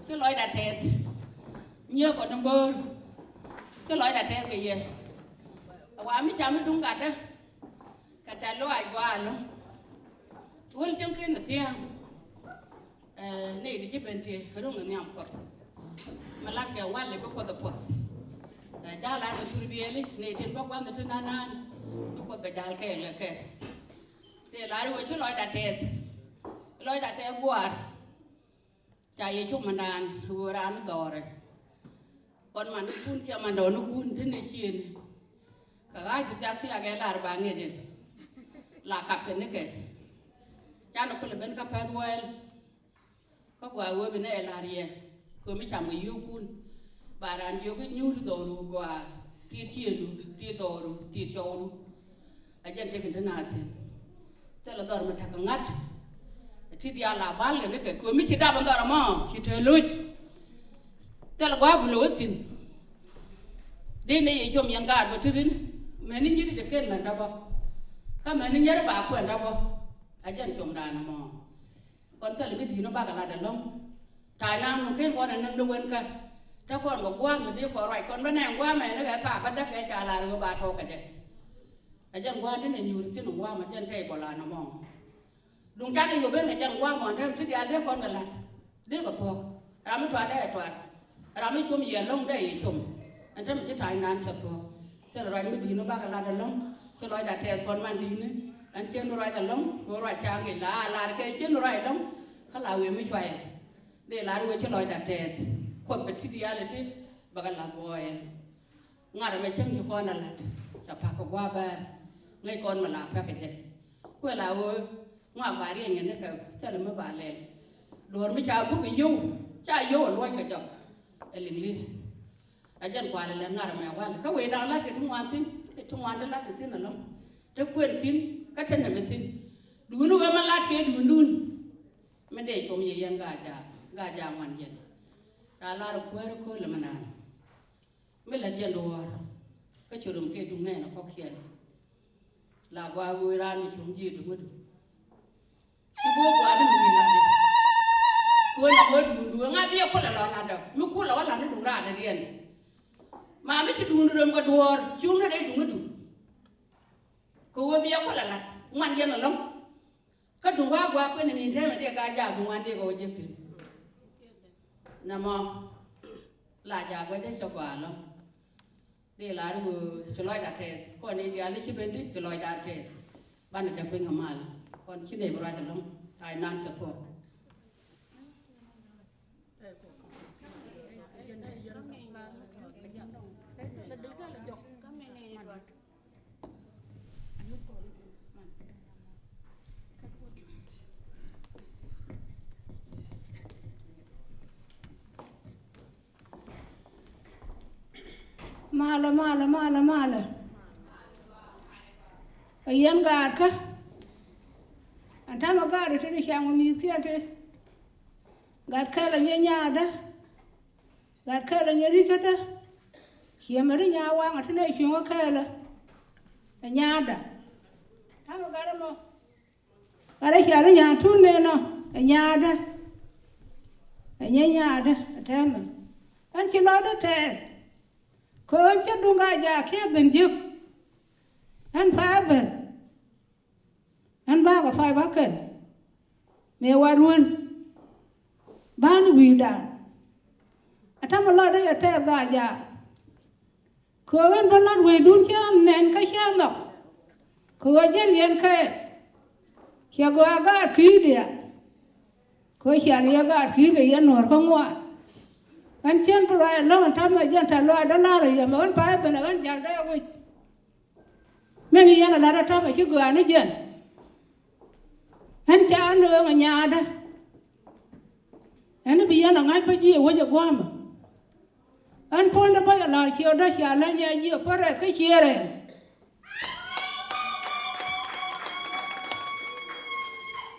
cái loại đã thẹt nhiều có number cái loại đã thẹt cái gì quá mấy cháu mới đúng cả đó cả trả loại quá luôn uống trong cái nó tiang này đi chơi bên kia hướng nó nhảm quật mà lát cái quan lại có quật giá là nó chửi bia đi này trên bóc quan trên nan tôi quật cái giá cái là cái để lại rồi chứ loại đã thẹt lôi đã theo quạt chạy về chụp màn đàn vừa ra nó đỏ rồi còn mà nó cún kia mà nó cún thế này xiên cả ai thì chắc thì cái là bà nghe chứ là cặp cái này kệ cha nó có là bên cặp phải well có quả vừa bên này là gì cô mới chạm cái yêu cún bà làm yêu cái nhu đồ đồ quả tiệt thiên tiệt đồ tiệt châu ở trên cái thế nào chứ thế là đòi mà thằng ngắt thì dia là bal cái cái cô mới chỉ đáp đó mà chỉ chơi lối thế là quá bự xin đi này chôm yang gạt vào trên mẹ nín nhớ được cái lần đó bao các mẹ nín nhớ bà quen đó bao ở trên chôm đàn mà con chơi là biết gì nó ba cả là đàn lông tài năng nó cái con này nâng đâu quên cảถ้าคนบอกว่ามันดีกว่าไรคนบ้านแหงว่าแม่นึกไอ้ฝาบัดดักไอ้ชาลาหรือบาทโทกันเด็กไอ้จังว่าที่นี่อยู่ที่หนุ่มว่ามันจังเทโบราณนะมองลุงจันทร์อยู่เป็นไอ้จังว่าหมอนเทมที่เดียเรียกคนกันละเรียกกับทอกเราไม่ถอดได้ถอดเราไม่ชุ่มเย็นลงได้ชุ่มอันนั้นมันจะถ่ายนานสักตัวจะลอยไม่ดีนะบ้ากันละเดินลงจะลอยดัดแทนคนมันดีนะอันเชื่อลอยจะลงลอยช้างเห็นลาแค่เชื่อลอยลงเขาลาเวไม่ช่วยเดี๋ยวลาดูจะลอยดัดแทนคนเป็นที่ดีอะไรที่บังลาบอยงานไม่เชื่อมอยู่ก่อนนั่นแหละจะพาเขาว่าบ้านไงก่อนมาลาพากันเด็กเวลาว่าว่าบารีอย่างนี้ก็จะเลยไม่บาเลยโดนไม่ชาวผู้ไปยุ่งจ้ายุ่งรวยกระจกเอลิงลิสอาจารย์กว่าเลยงานไม่ว่าเขาเวดาลัดกันทุกวันทิ้งทุกวันได้ลัดกันทิ้งนั่นแหละถ้าเกวียนทิ้งก็ฉันน่ะไม่ทิ้งดูนู่นก็มาลัดเกดูนู่นไม่ได้ชมเยี่ยมกาจาวันเย็นตาลารุกเวรุคุยละมันนานไม่ละเดียนดัวก็ชุดมเกดุงแน่นะเขาเขียนลากว่าเวลานี่ชมยืดดูมาดูที่บัวกว่านี่มันมีอะไรกวนเอาดูง่ายเบี้ยคนละล้านเดียวไม่ควรละว่าล้านนี่ดูร้านเดียนมาไม่ใช่ดูเรื่องก็ดัวชุ่มได้ดูมาดูกูว่าเบี้ยคนละล้านมันเย็นหรอล้มก็ดูว่าเพื่อนนี่ใช่ไหมเด็กกายยากดูวันเด็กก็เจ็บถึงนะมอลาจากไว้ได้ชกว่าแล้วเดี๋ยวลาดูจะลอยดัดเทศคนในเดียร์ที่เป็นที่จะลอยดัดเทศบ้านจะเป็นกมาลคนที่ไหนบริจาคลงตายนานจะทวดมาละไอ้ยันกาดค่ะอันทำกาดที่ได้แข่งมันมีเสียทีกาดแค่ละเนี่ยาดะกาดแค่ละเนี่ยริกันดะเขียนมาได้ยาวางอันที่ได้ชิงว่าแค่ละยาดะทำกาดมั้งกาดเขียนได้ยาทุนเนี่ยเนาะยาดะยาดะแท้มั้งอันที่เราได้แท้คนจะดูงานยาแค่เป็นยึกอันฟ้าเป็นอันบ้ากับไฟบ้ากันเมื่อวันรุ่นบ้านวิดาอันทำมาลอดได้แท้กายาคนพลัดเวดุนเชื่อมแน่นก็เชื่อมดอกคนจะเรียนแค่เชื่อก็อากาศขี้เดียคนเชื่อเรียนอากาศขี้เดียนหนวดก็งัวอันเช่นปลายแล้วมันทำมาอย่างทะเลาะด้านล่างเลยอย่างมันไปเป็นอะไรกันอย่างไรวะแม่นี่ยันอะไรเราทำมาชื่อกูอันนี้เจนอันจะอันเรื่องมันยาดะอันนี้เป็นยันอะไรไปจีว่าจะกว่ามั้งอันพ้นได้ไปอะไรเชียวได้เชียวแล้วเนี่ยยี่ปะเรก็เชียร์เลย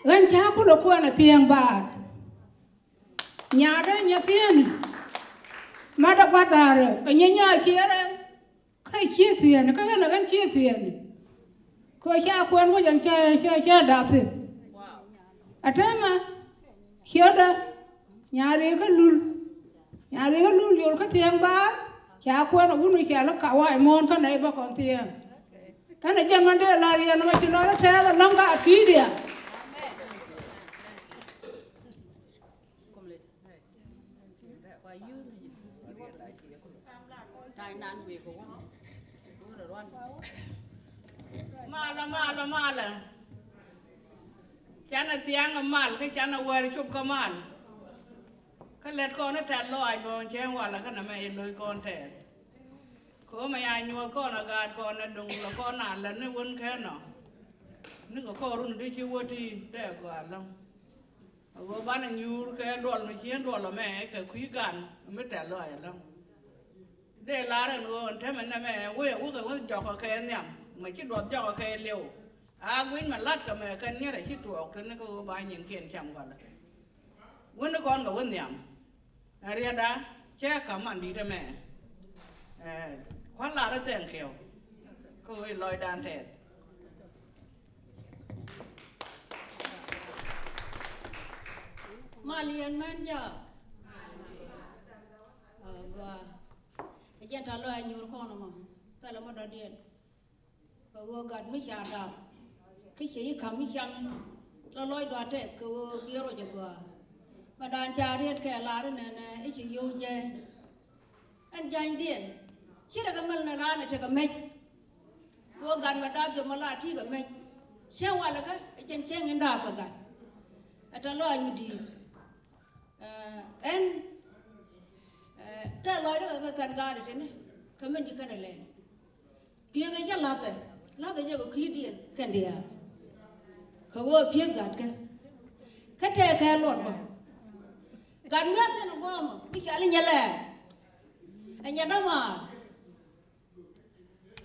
อันช้าพูดแล้วควรน่ะเตียงบาดยาได้เนี่ยเตียนมาดักวัดอะไรก็เนี่ยเชียร์เลยใครเชียร์เสียนก็กันกันเชียร์เสียนก็ชาควรว่าอย่างเชียร์ดาบสิอาจารย์มาเชียร์ได้ยาเรียกลุลโยนก็เตียงบ้านชาควรว่าวุ่นวายเชียร์แล้วกะว่าไอ้มอนก็ไหนบ้าก่อนเตียงท่านอาจารย์มันได้ลาเรียนมาชิลล์แล้วแท้แล้วลำบากขี้เดียมาละ chana tiang mal cái chana war chup kamal cái lẹt con nó tẹt loi bon chén wala cái nằm mày lôi con tẹt có mày ai nhua con là gạt con là đùng là con nào lần nó vẫn thế nào nước có con luôn đi chiêu đi để gạt lắm có bán là nhiều cái đồ mà chiến đồ là mẹ cái quý gan mới tẹt loi lắm để lá rồi luôn thế mình là mẹ quê cái chọc cái nhầm mà cái đồ chọc cái liều quyến mà lát cả mẹ cái nhớ là cái chuột thế nó có bao nhiêu kiện chậm gọi là quên nó con cả quên nhầm ria đã che cả màn đi ra mẹ khoan là nó tiền kiểu cô ấy lôi đàn thẹt mà liền men giờ và dân trả lời nhiều con mà tại là một đặc điểm cô gần mấy chả đào cái gì khám mấy chăng là lôi đoàn thẹt cô biết rồi chứ mà đàn cha riết kẻ lá đó nè ấy chỉ yêu nhé anh dành điện khi là cái mình là ra này thì cái mình cô gần mà đáp cho mà là thi cái mình xem qua là cái trên trên cái đáp vào gần ta lo anh đi em ta lo đó cái gần ga đấy này cái mình chỉ cái này lên kia cái chắc là cái gì có khí điện cái điện không có phía gần cái thế cái luôn mà gần nhất thì nó bom cái chả lên nhà lẻ anh nhà đó mà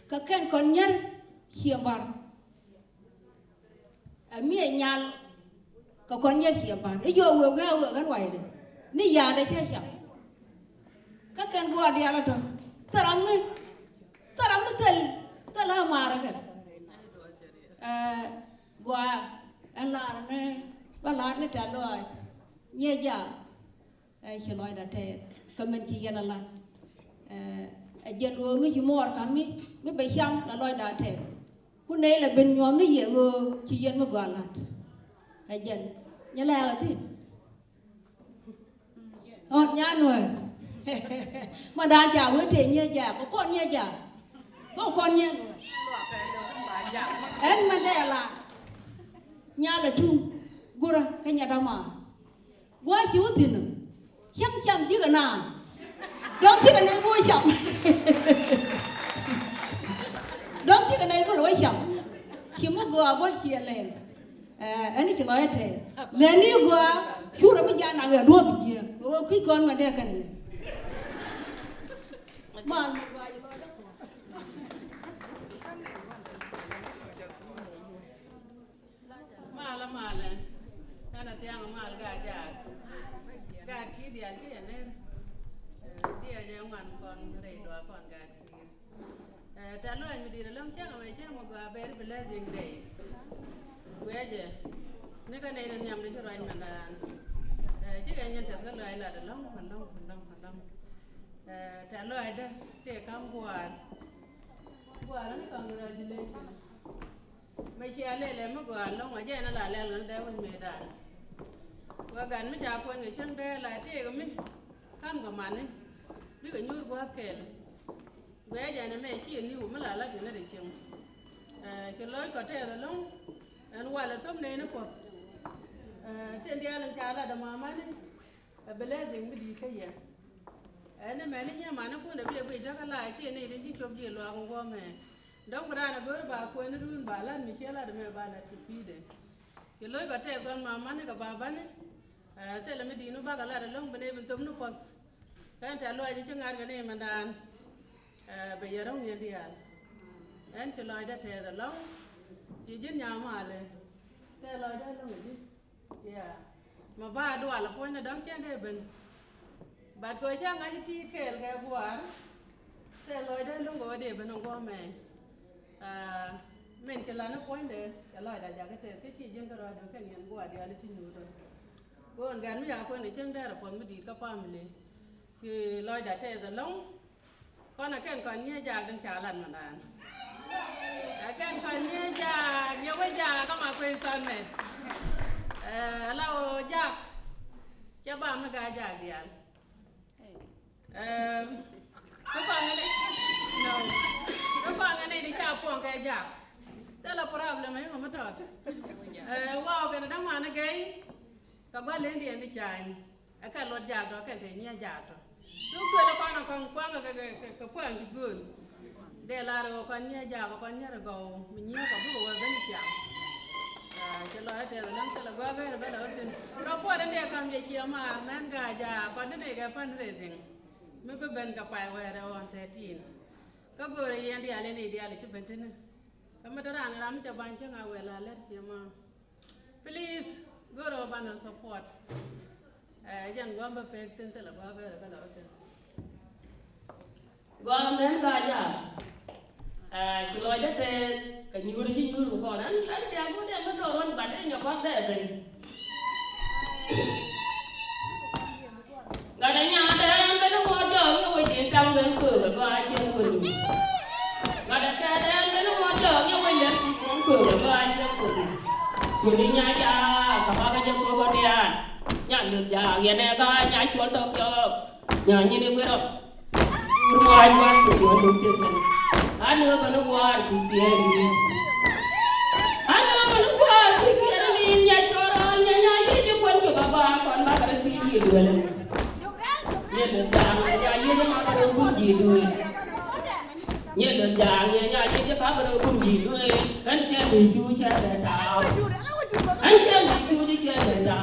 các con con nhớ hiểm bạc mi nhà các con nhớ hiểm bạc ấy vô vừa cái ngoài đấy ní nhà đấy thế sao các con qua đi ăn đó tarang tel tala mara cái qua anh làm này ba làm này trả lời nhẹ dạ chỉ nói là thế cái mình chỉ nhận là dân vừa mới chỉ mua kami mới bị xong là nói đã thế hôm nay là bên nhóm cái gì vừa chỉ dân mới gọi là dân nhớ là thế nhá nuôi mà đàn chào với trẻ nhớ già có con nhớ già có con nhớ em mà đây là nhà là trung gura cái nhà đâu mà quá chú thì nữa chăm chăm chứ cái nào đón chứ cái này vui chậm đón chứ cái này vui chậm khi mà gua quá chia lên anh ấy chỉ nói thế lên đi gua chú rồi bây giờ nàng ở đua bị gì cái con mà đẻ cái này mà ana tiang mal ga ki dia ki ene dia ja wan kon re do kon ga ki ta lo mi di lam chang ma chang mo ga ber blessing day weje ne ka nei nyam de ro man da ji ga nyen ta ga lai la da long ta lo ai da te kam bua ni congratulations mấy chị lên mới gọi long mà chị nó là lên lên đây mình mệt à và gần mới chào quên người chân đây lại thế cái mình cam của mình ấy biết cái nhu quá kẹt bé giờ này mẹ chị nhiều mới là cái này để chừng cái lối có thể là long anh qua là tôm này nó phật trên dia lên chào là đầm mà đấy bên đây dừng mới đi cái gì anh mẹ nó mà nó cũng được bị đó cái lại cái này đến chỉ chụp gì loang qua mẹ đông ra là bữa bà quên nó run bà lan mình là mẹ bà là chụp đi đấy cái lối có thể con mà này cả bà này thế là mình đi nó bà cái là lông bên đây mình tôm nó phật cái trả lời cho ngàn cái này mà đàn bây giờ đông nhiều đi à anh trả lời đã thế là lông chỉ giết nhau màเลยthế lời đó lông gì mà bà đùa là coi nó đóng chén đây bên bà coi chắc ngay chỉ kể cái buồn thế lời đó lông gọi để bên ông qua mẹ mình chỉ là nó quên đấy, cái loại đại gia cái chỉ riêng cái loại đó cái nhận của đi ăn chín rồi, còn cái mấy gia quên để chân đây là quên mới đi các pha mình đi, thì loại đại thế là lông, con là cái con nhẹ già đang trả lần mà đàn, cái con nhẹ già nhiều cái già có mà quên son này, lâu già, cho bà mới gà già đi ăn, có con cái đấy, no. Nó con cái này đi chào phong cái giặc, Tell a problem, I'm a tot. Wow, can I man again? Kabal Indian the chine. I can't lot jago, I can't near jato. Look to the corner from Kwang, good. De la Roconia Jago, Conia go, Minia, who was any jam. Shall I tell them to the government about it? Report and there come your man, Gaja, continue fundraising. Maybe Ben Kapai where I want 13. Go and the alien ideal to Benton. Come around, I'm to Banchang, I will let you, ma. Please go over and support. Young Gomba Peg to the government about it. Government Gaja. Chỉ nói đất cái nhiều cái nhiều của con anh đem có đem nó cho nó bạn đấy nhà bác đấy tình ngày nhà đấy bên nó ngon chờ như vậy tiền trăm bên cửa rồi có ai xem cửa ngày đấy cái đấy bên nó ngon chờ như vậy đến cửa rồi có ai xem cửa đi nhà cha các bác cái chỗ con đi nhà được già hiện nay có nhà chuột tôm cho nhà như này quên rồi ngoài quan của đúng tiền Ano ba nung war kikiri? Ano ba nung war kikiri? Nya soral nya yiji kwan to baba kwan ba ka tiji dole. Nya le jang nya yiji ma ka bum ji dole. Nya le jang nya yiji ka ka bum ji dole. Kan che ni chu cha da ta. An che ni chu ji cha da ta.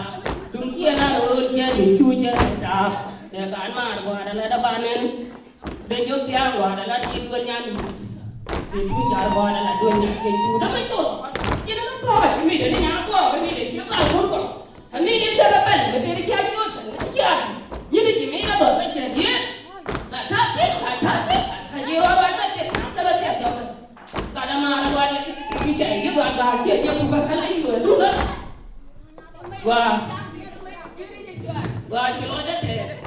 Dum che na ro che ni chu cha da ta. Ne ka an ma ro da la da ba nen. Den yo tiang wa da la ti dua nya ni. Để tu trả bò là đuôi nhặt tiền tu đó mới rồi, chứ nó có phải mình để nhà có phải mình để chiếu vào cuốn còn, mình để chơi cái bẩn, mình để chơi chiếu nó chơi, như thế thì mình đã bỏ cái xe kia, là thắt hết, thay nhiều bạn ta chết nặng ta chết rồi, cả đám mà là bạn cái chạy cái bạn gà chết nhưng mà phải lấy người đúng đó, và chỉ nói đất thế.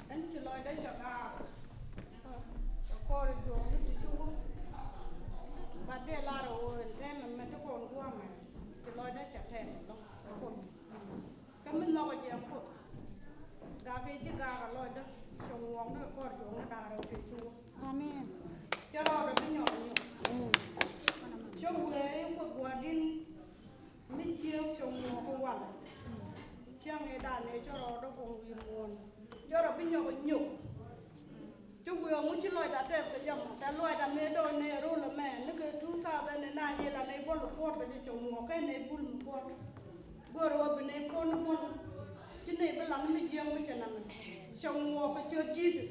Anh chỉ nói đấy chẳng có được đồ nó chỉ chú mà để la rồi đem mình nó còn qua mà chỉ nói đấy chẳng thèm đâu cái mình nói gì không được gà về chứ gà cả lòi đó trồng uống nó còn uống nó đà rồi thì chú amen cho nó được cái nhỏ nhiều trồng đấy một quả đinh mình chiêu trồng uống không quản chẳng nghe đàn này cho nó cũng vì muôn cho nó bên nhỏ nhục chú vừa muốn chỉ lòi đã đẹp cái dòng đã lòi đã mê đôi này rồi là mẹ nó cứ chú ta đây này này là này bol phốt cái chồng mua cái này bul phốt vừa rồi bên này bol cái này bên làm mình giang mới cho nằm chồng mua cái chưa chi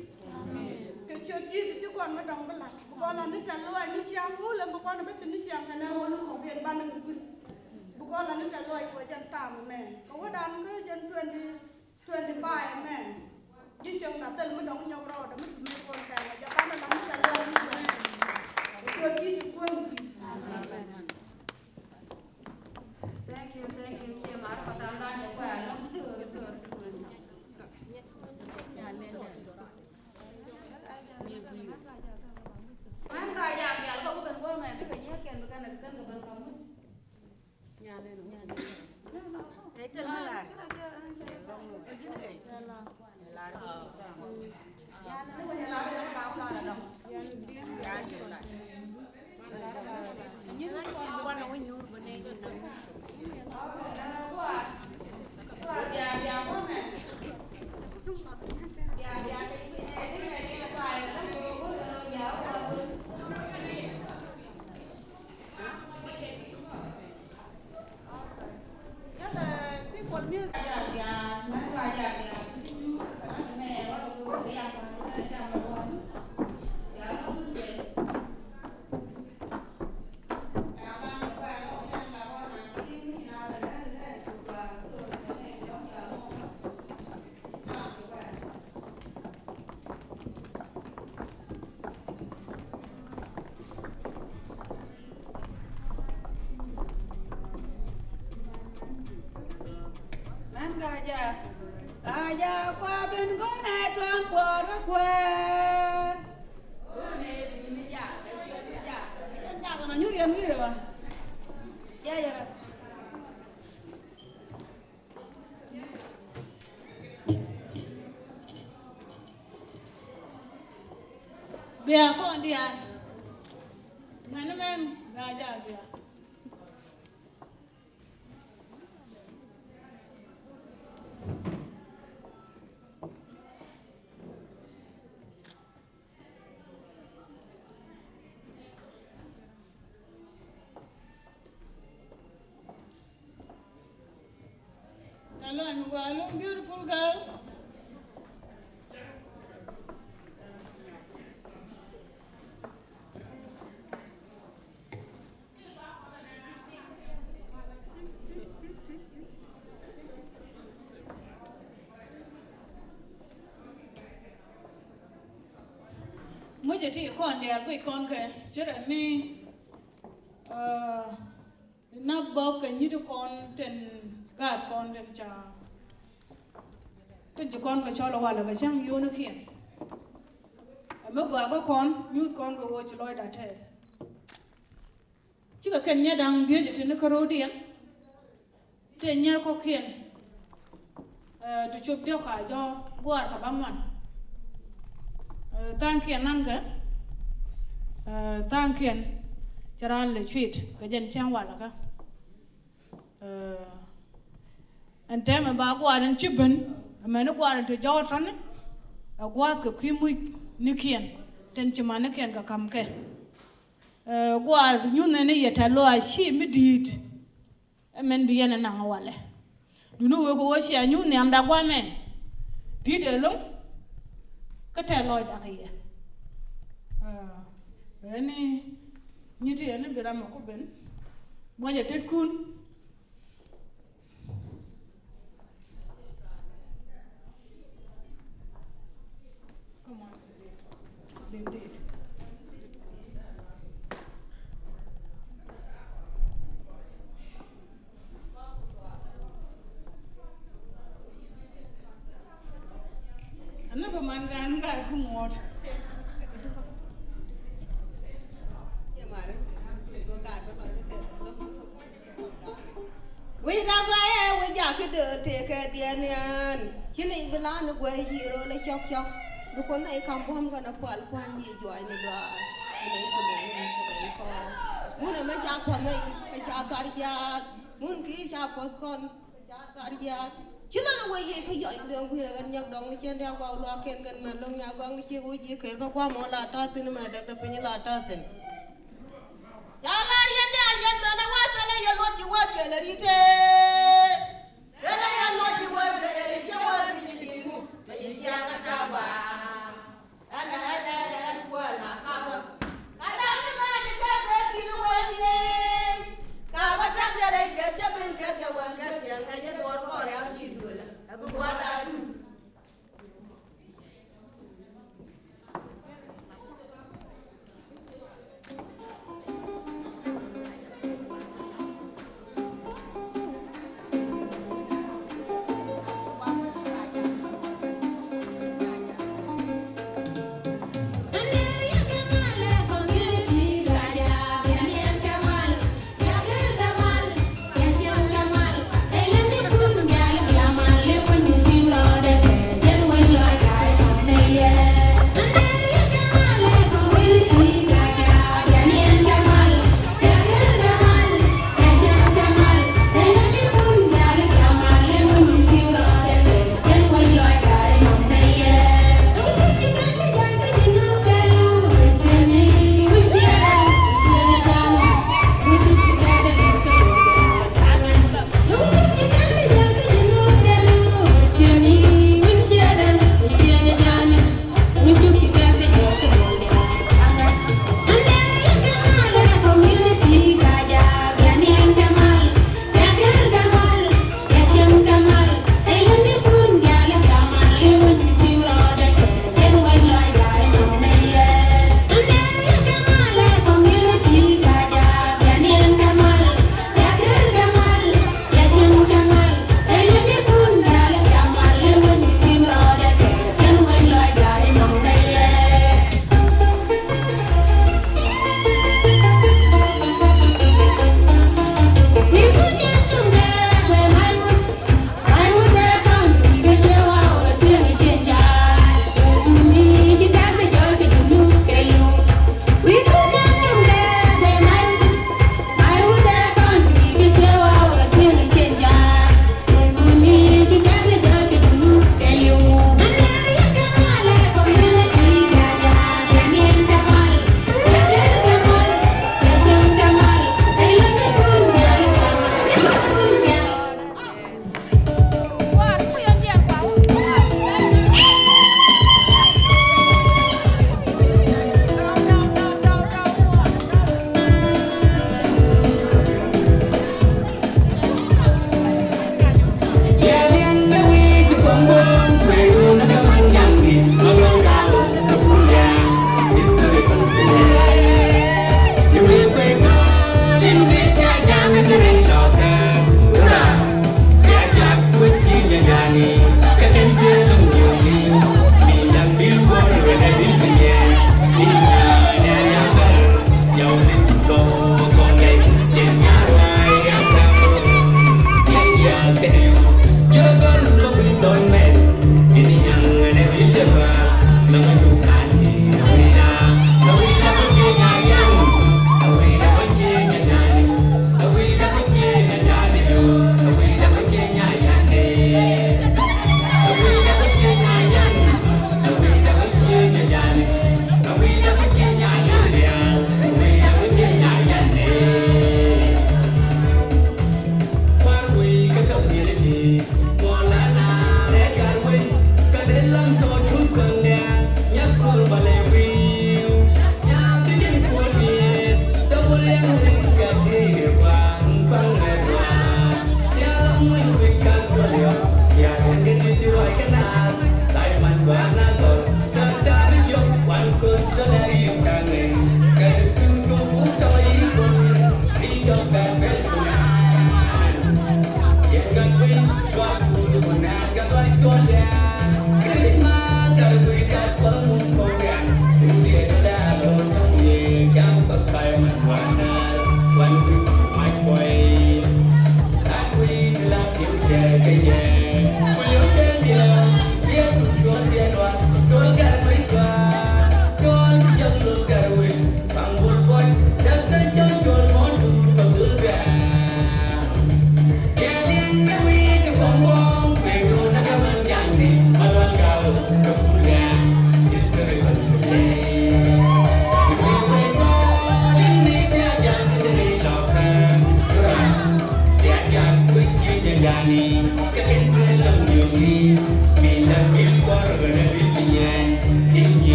cái chưa chi chứ còn nó đồng bên lại con là nó trả lòi nó giang hú lên con nó biết nó giang cái nào nó không biết ban nó con là nó trả lòi của dân tạm mẹ có cái đàn cái dân 25 mẹ chứ chồng đã từng mới đóng nhau rồi đã mất con cái mà cho ban nó đóng trả lòi chưa chi thì quên Thank you, chia mà có tao nói những quả nó sửa anh coi dạng dạng không có cần quan mẹ biết cái nhát kèn cái này cần của không nhà này đúng nhà này thế cho nó là nhà nó bây giờ là báo là đâu nhà nhiều lại như quan nó nhiều bên đây dạ quá mẹ dạ cái này là bài là nó rất là xếp quần như dạ nó bài dạ mẹ bắt đầu cái ăn còn chào một quần dạ nó cũng vậy cả ba người qua nó ăn là con là cái nào là Gaya qua bên gối này toàn quờ nó quờ. Nó nhút em như rồi mà. Dạ dạ rồi. Bia con đi ăn. Ngắn men gaya bia. Hello, I'm beautiful girl. Mujhe thi con dia koi con ke chere mi na bo ke ni con ten gạt con ten cha ten cho con ka cho lo wala ka chang yo no kien ma ba ko con youth con go wo chloi da the chi ka ken nya dang dia je ten ko ro dia te nya ko kien to chop dia ka do gwar ka bamman tang kien nan ka tang kien charan le chwit ka jen chang wala ka and time ba gwa den chiben ma no gwa to jawtran a gwa ka kwimu nikien ten chima nikien ka kam ke gwa nyune ne yeta lo a shi midit men bi yana na wale dunu we ko shi anyune am da gwa me dide lo ka te loy da ke ni nyiti ene birama ko ben moja tet kun come on they did anaba man ga kumot we da ba we ja ke de te ke dianian kini bilan we jiro le chok chok du ko nai kam bom ga na pal kwa ni joy ni do ni ko ko mun ma ja ko nai ma ja sar ya mun ki ja ko kon ja sar ya kila we ye ke yo le ngi ra nyak dong ni chen ya kwa lo ken kan ma long ya gong ni che wo ye ke ko kwa mo la ta tin ma da pe ni la ta tin Jalan yang dia lihat mana wasala yang lot jiwat kelerite. Jalan yang lot jiwat kelerite jiwat sini mu. Menjadi kata ba. Ada kuala kaba. Kadang ni mana dia berkini wajib. Kaba tak ada kerja ben kerja wan kerja nganya dua orang yang jidu lah. Aku buat adu.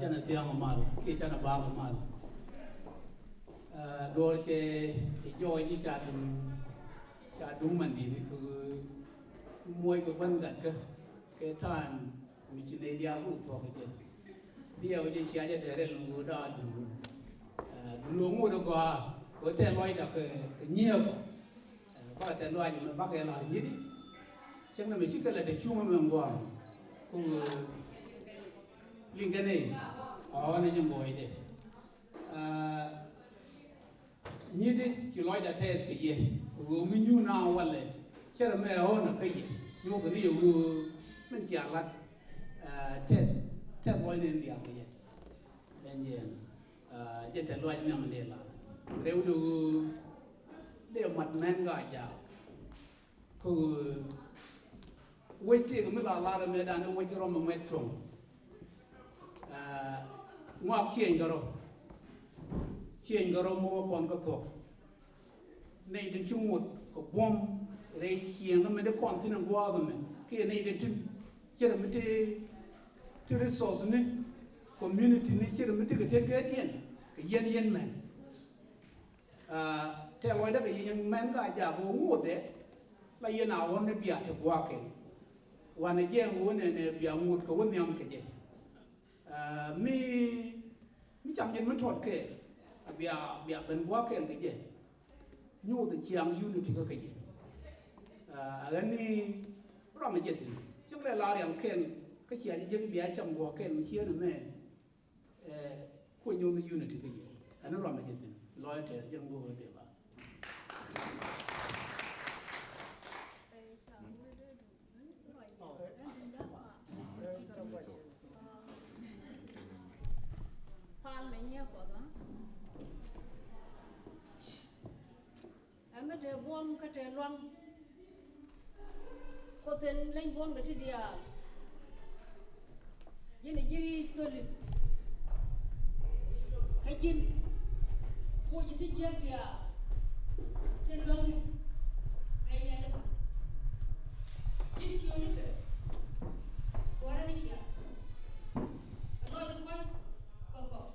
cho nên tiếng mà khi cho nó ba mà đôi khi joy đi cha đúng mình đi cứ môi cái vấn đề cái time mình chỉ lấy dia cũng có cái điều gì xia cho để luôn đó luôn ngủ được qua có thể nói là cái nhiều bác thể nói nhưng mà bác cái là gì đi chẳng là mình chỉ cần là để chung mình qua cũng liên cái này nên những người đấy như thế chỉ nói là thế cái gì rồi mình như nào vậy là chứ là mẹ hơn là cái gì nhưng cái điều mình chỉ là thế nói nên điều cái gì nên gì chỉ thế nói nhưng mà để là nếu được để mặt men gọi chào cứ quay kia cũng là la rồi đàn quay cái rồi mà trồng ngoặc chiên cái rồi mua con cái thổ này đến chung một cái bom đây chiên nó mới được con thì nó qua rồi mình kia này đến chung chứ là mình thì resource này community này chứ là mình thì cái yên mình theo nói đó cái gì nhưng men cái giả bộ ngủ đấy là yên nào nó bịa thì qua cáiวันนี้ยังวันนี้เบียงงูกับวันนี้มันกี่มีจำยังไม่ถอดเกะเบียเป็นวัวเกะกี่ยูแต่เชียงยูนี่ที่ก็กี่อันนี้เราไม่เจ็ดช่วงเวลาเรียนเกะก็เชียร์ยังเบียจำวัวเกะมันเชียร์นั่นแม่คุยยูนี่ยูนี่ที่ก็กี่อันนั้นเราไม่เจ็ดร้อยเท่ยังบัวเดียวmà để buông cái trẻ loang, có tên lên buông để đi à, vậy này chỉ tôi cái gì, mua gì thì chơi đi à, tên loang này này, chỉ chiều nữa cơ, qua đây đi à, nói được coi, có,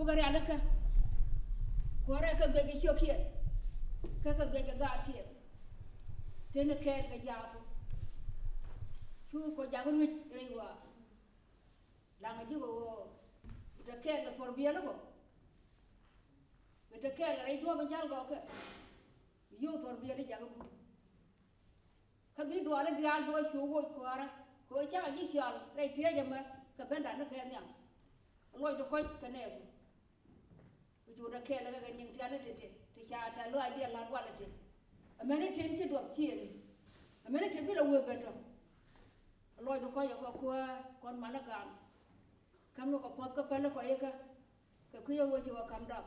gari alaka kora ka gege shokie ka gege gatie tene ker ka jabu chu ko jabu ni rewa la nga jugo ta ker la for bielo ko ta ker la do ba jal go ka yo for bielo jago ka bi do ala dial do chu wo kora ko cha ji chal re tie jama ka benda na ka nyam loy do ko ka ne ju da ke la ga ning tiana te cha ta lo idea la wala te amene te ti do chien amene te bi la we beto loy do ko ya ko kon mana gam kam no ko pot ko pele ko yeka ka ku yo wo ji ko kam da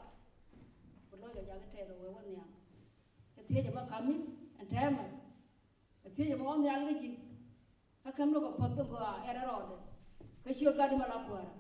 ko loy ga ja ga te lo we won nyam te tie jama kamin antama te tie jama on nyal ga ji akam no ko pot ko era rode ka chior ga di mala puara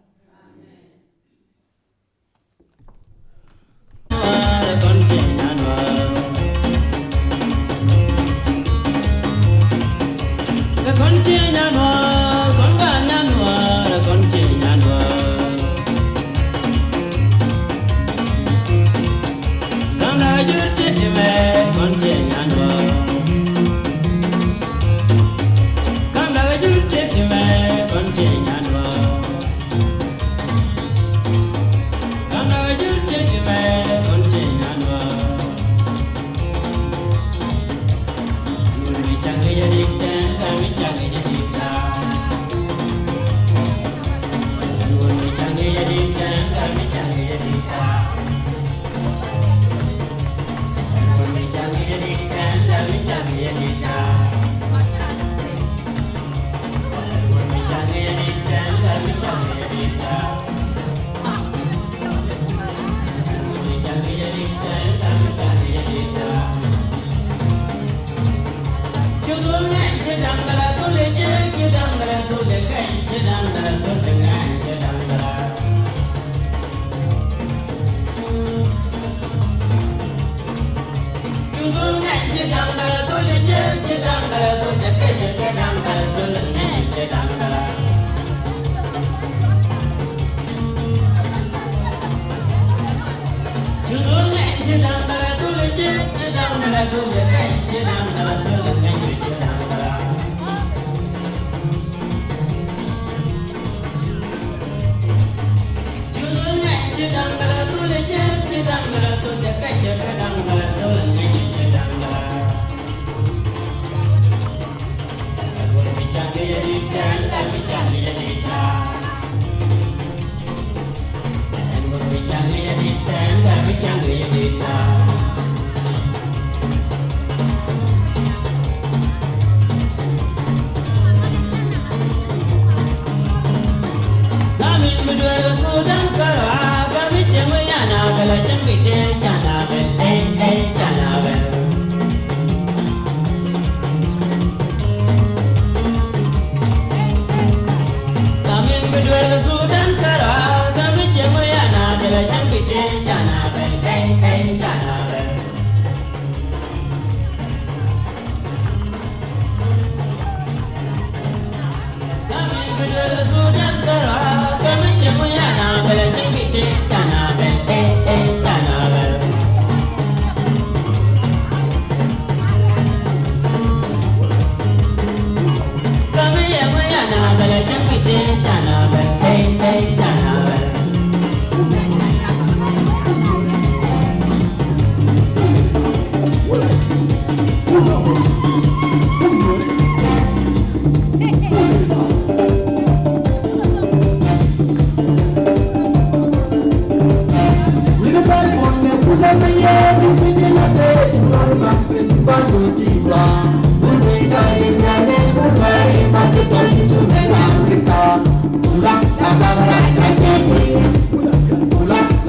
Kula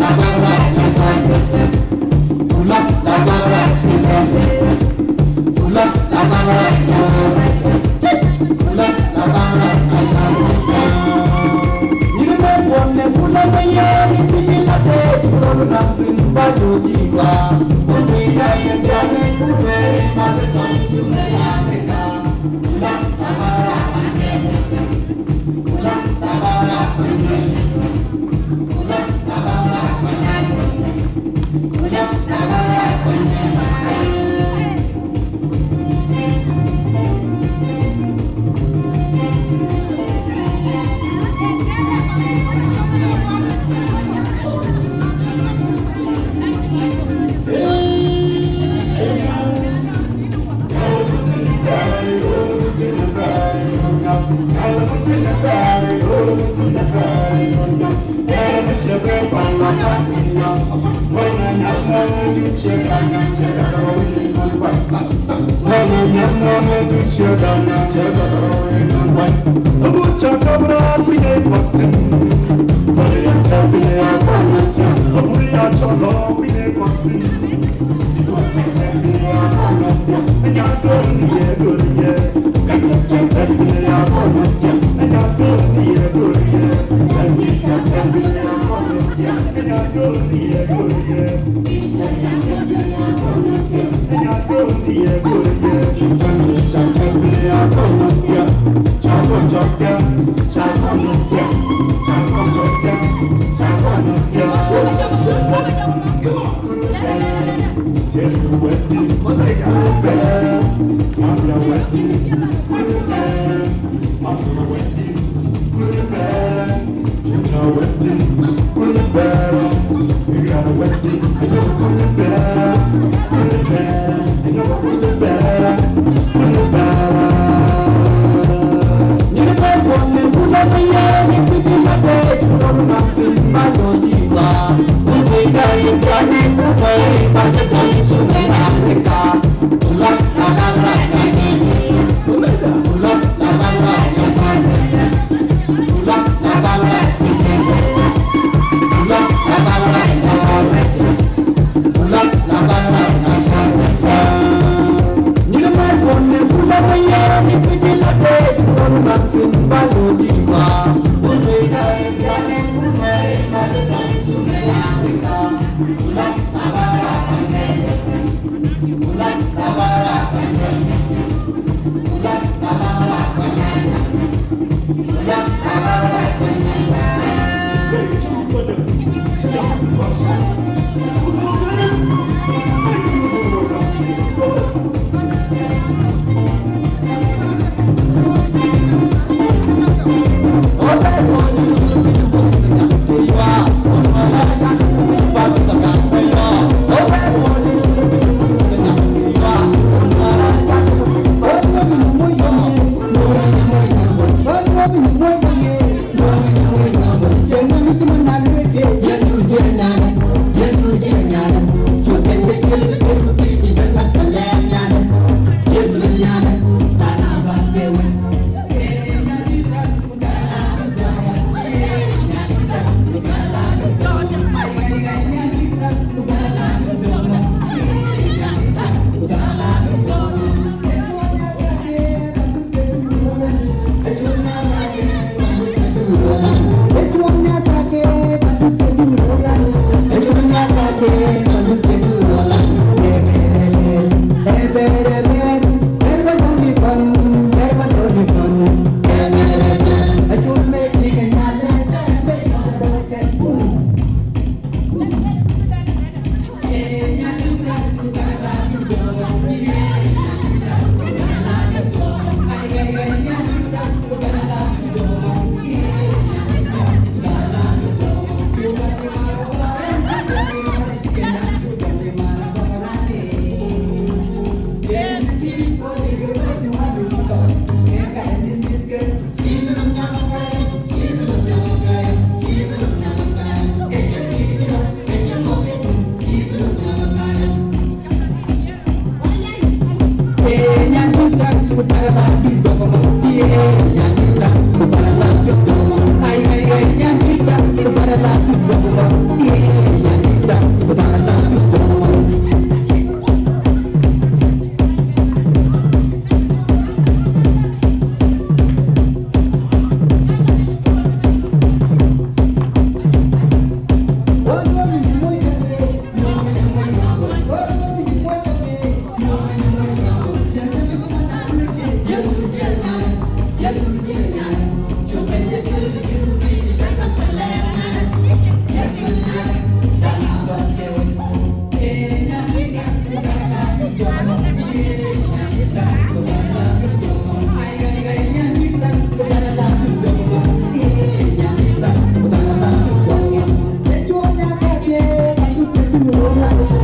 Hãy subscribe cho kênh Ghiền Mì Gõ để không bỏ lỡ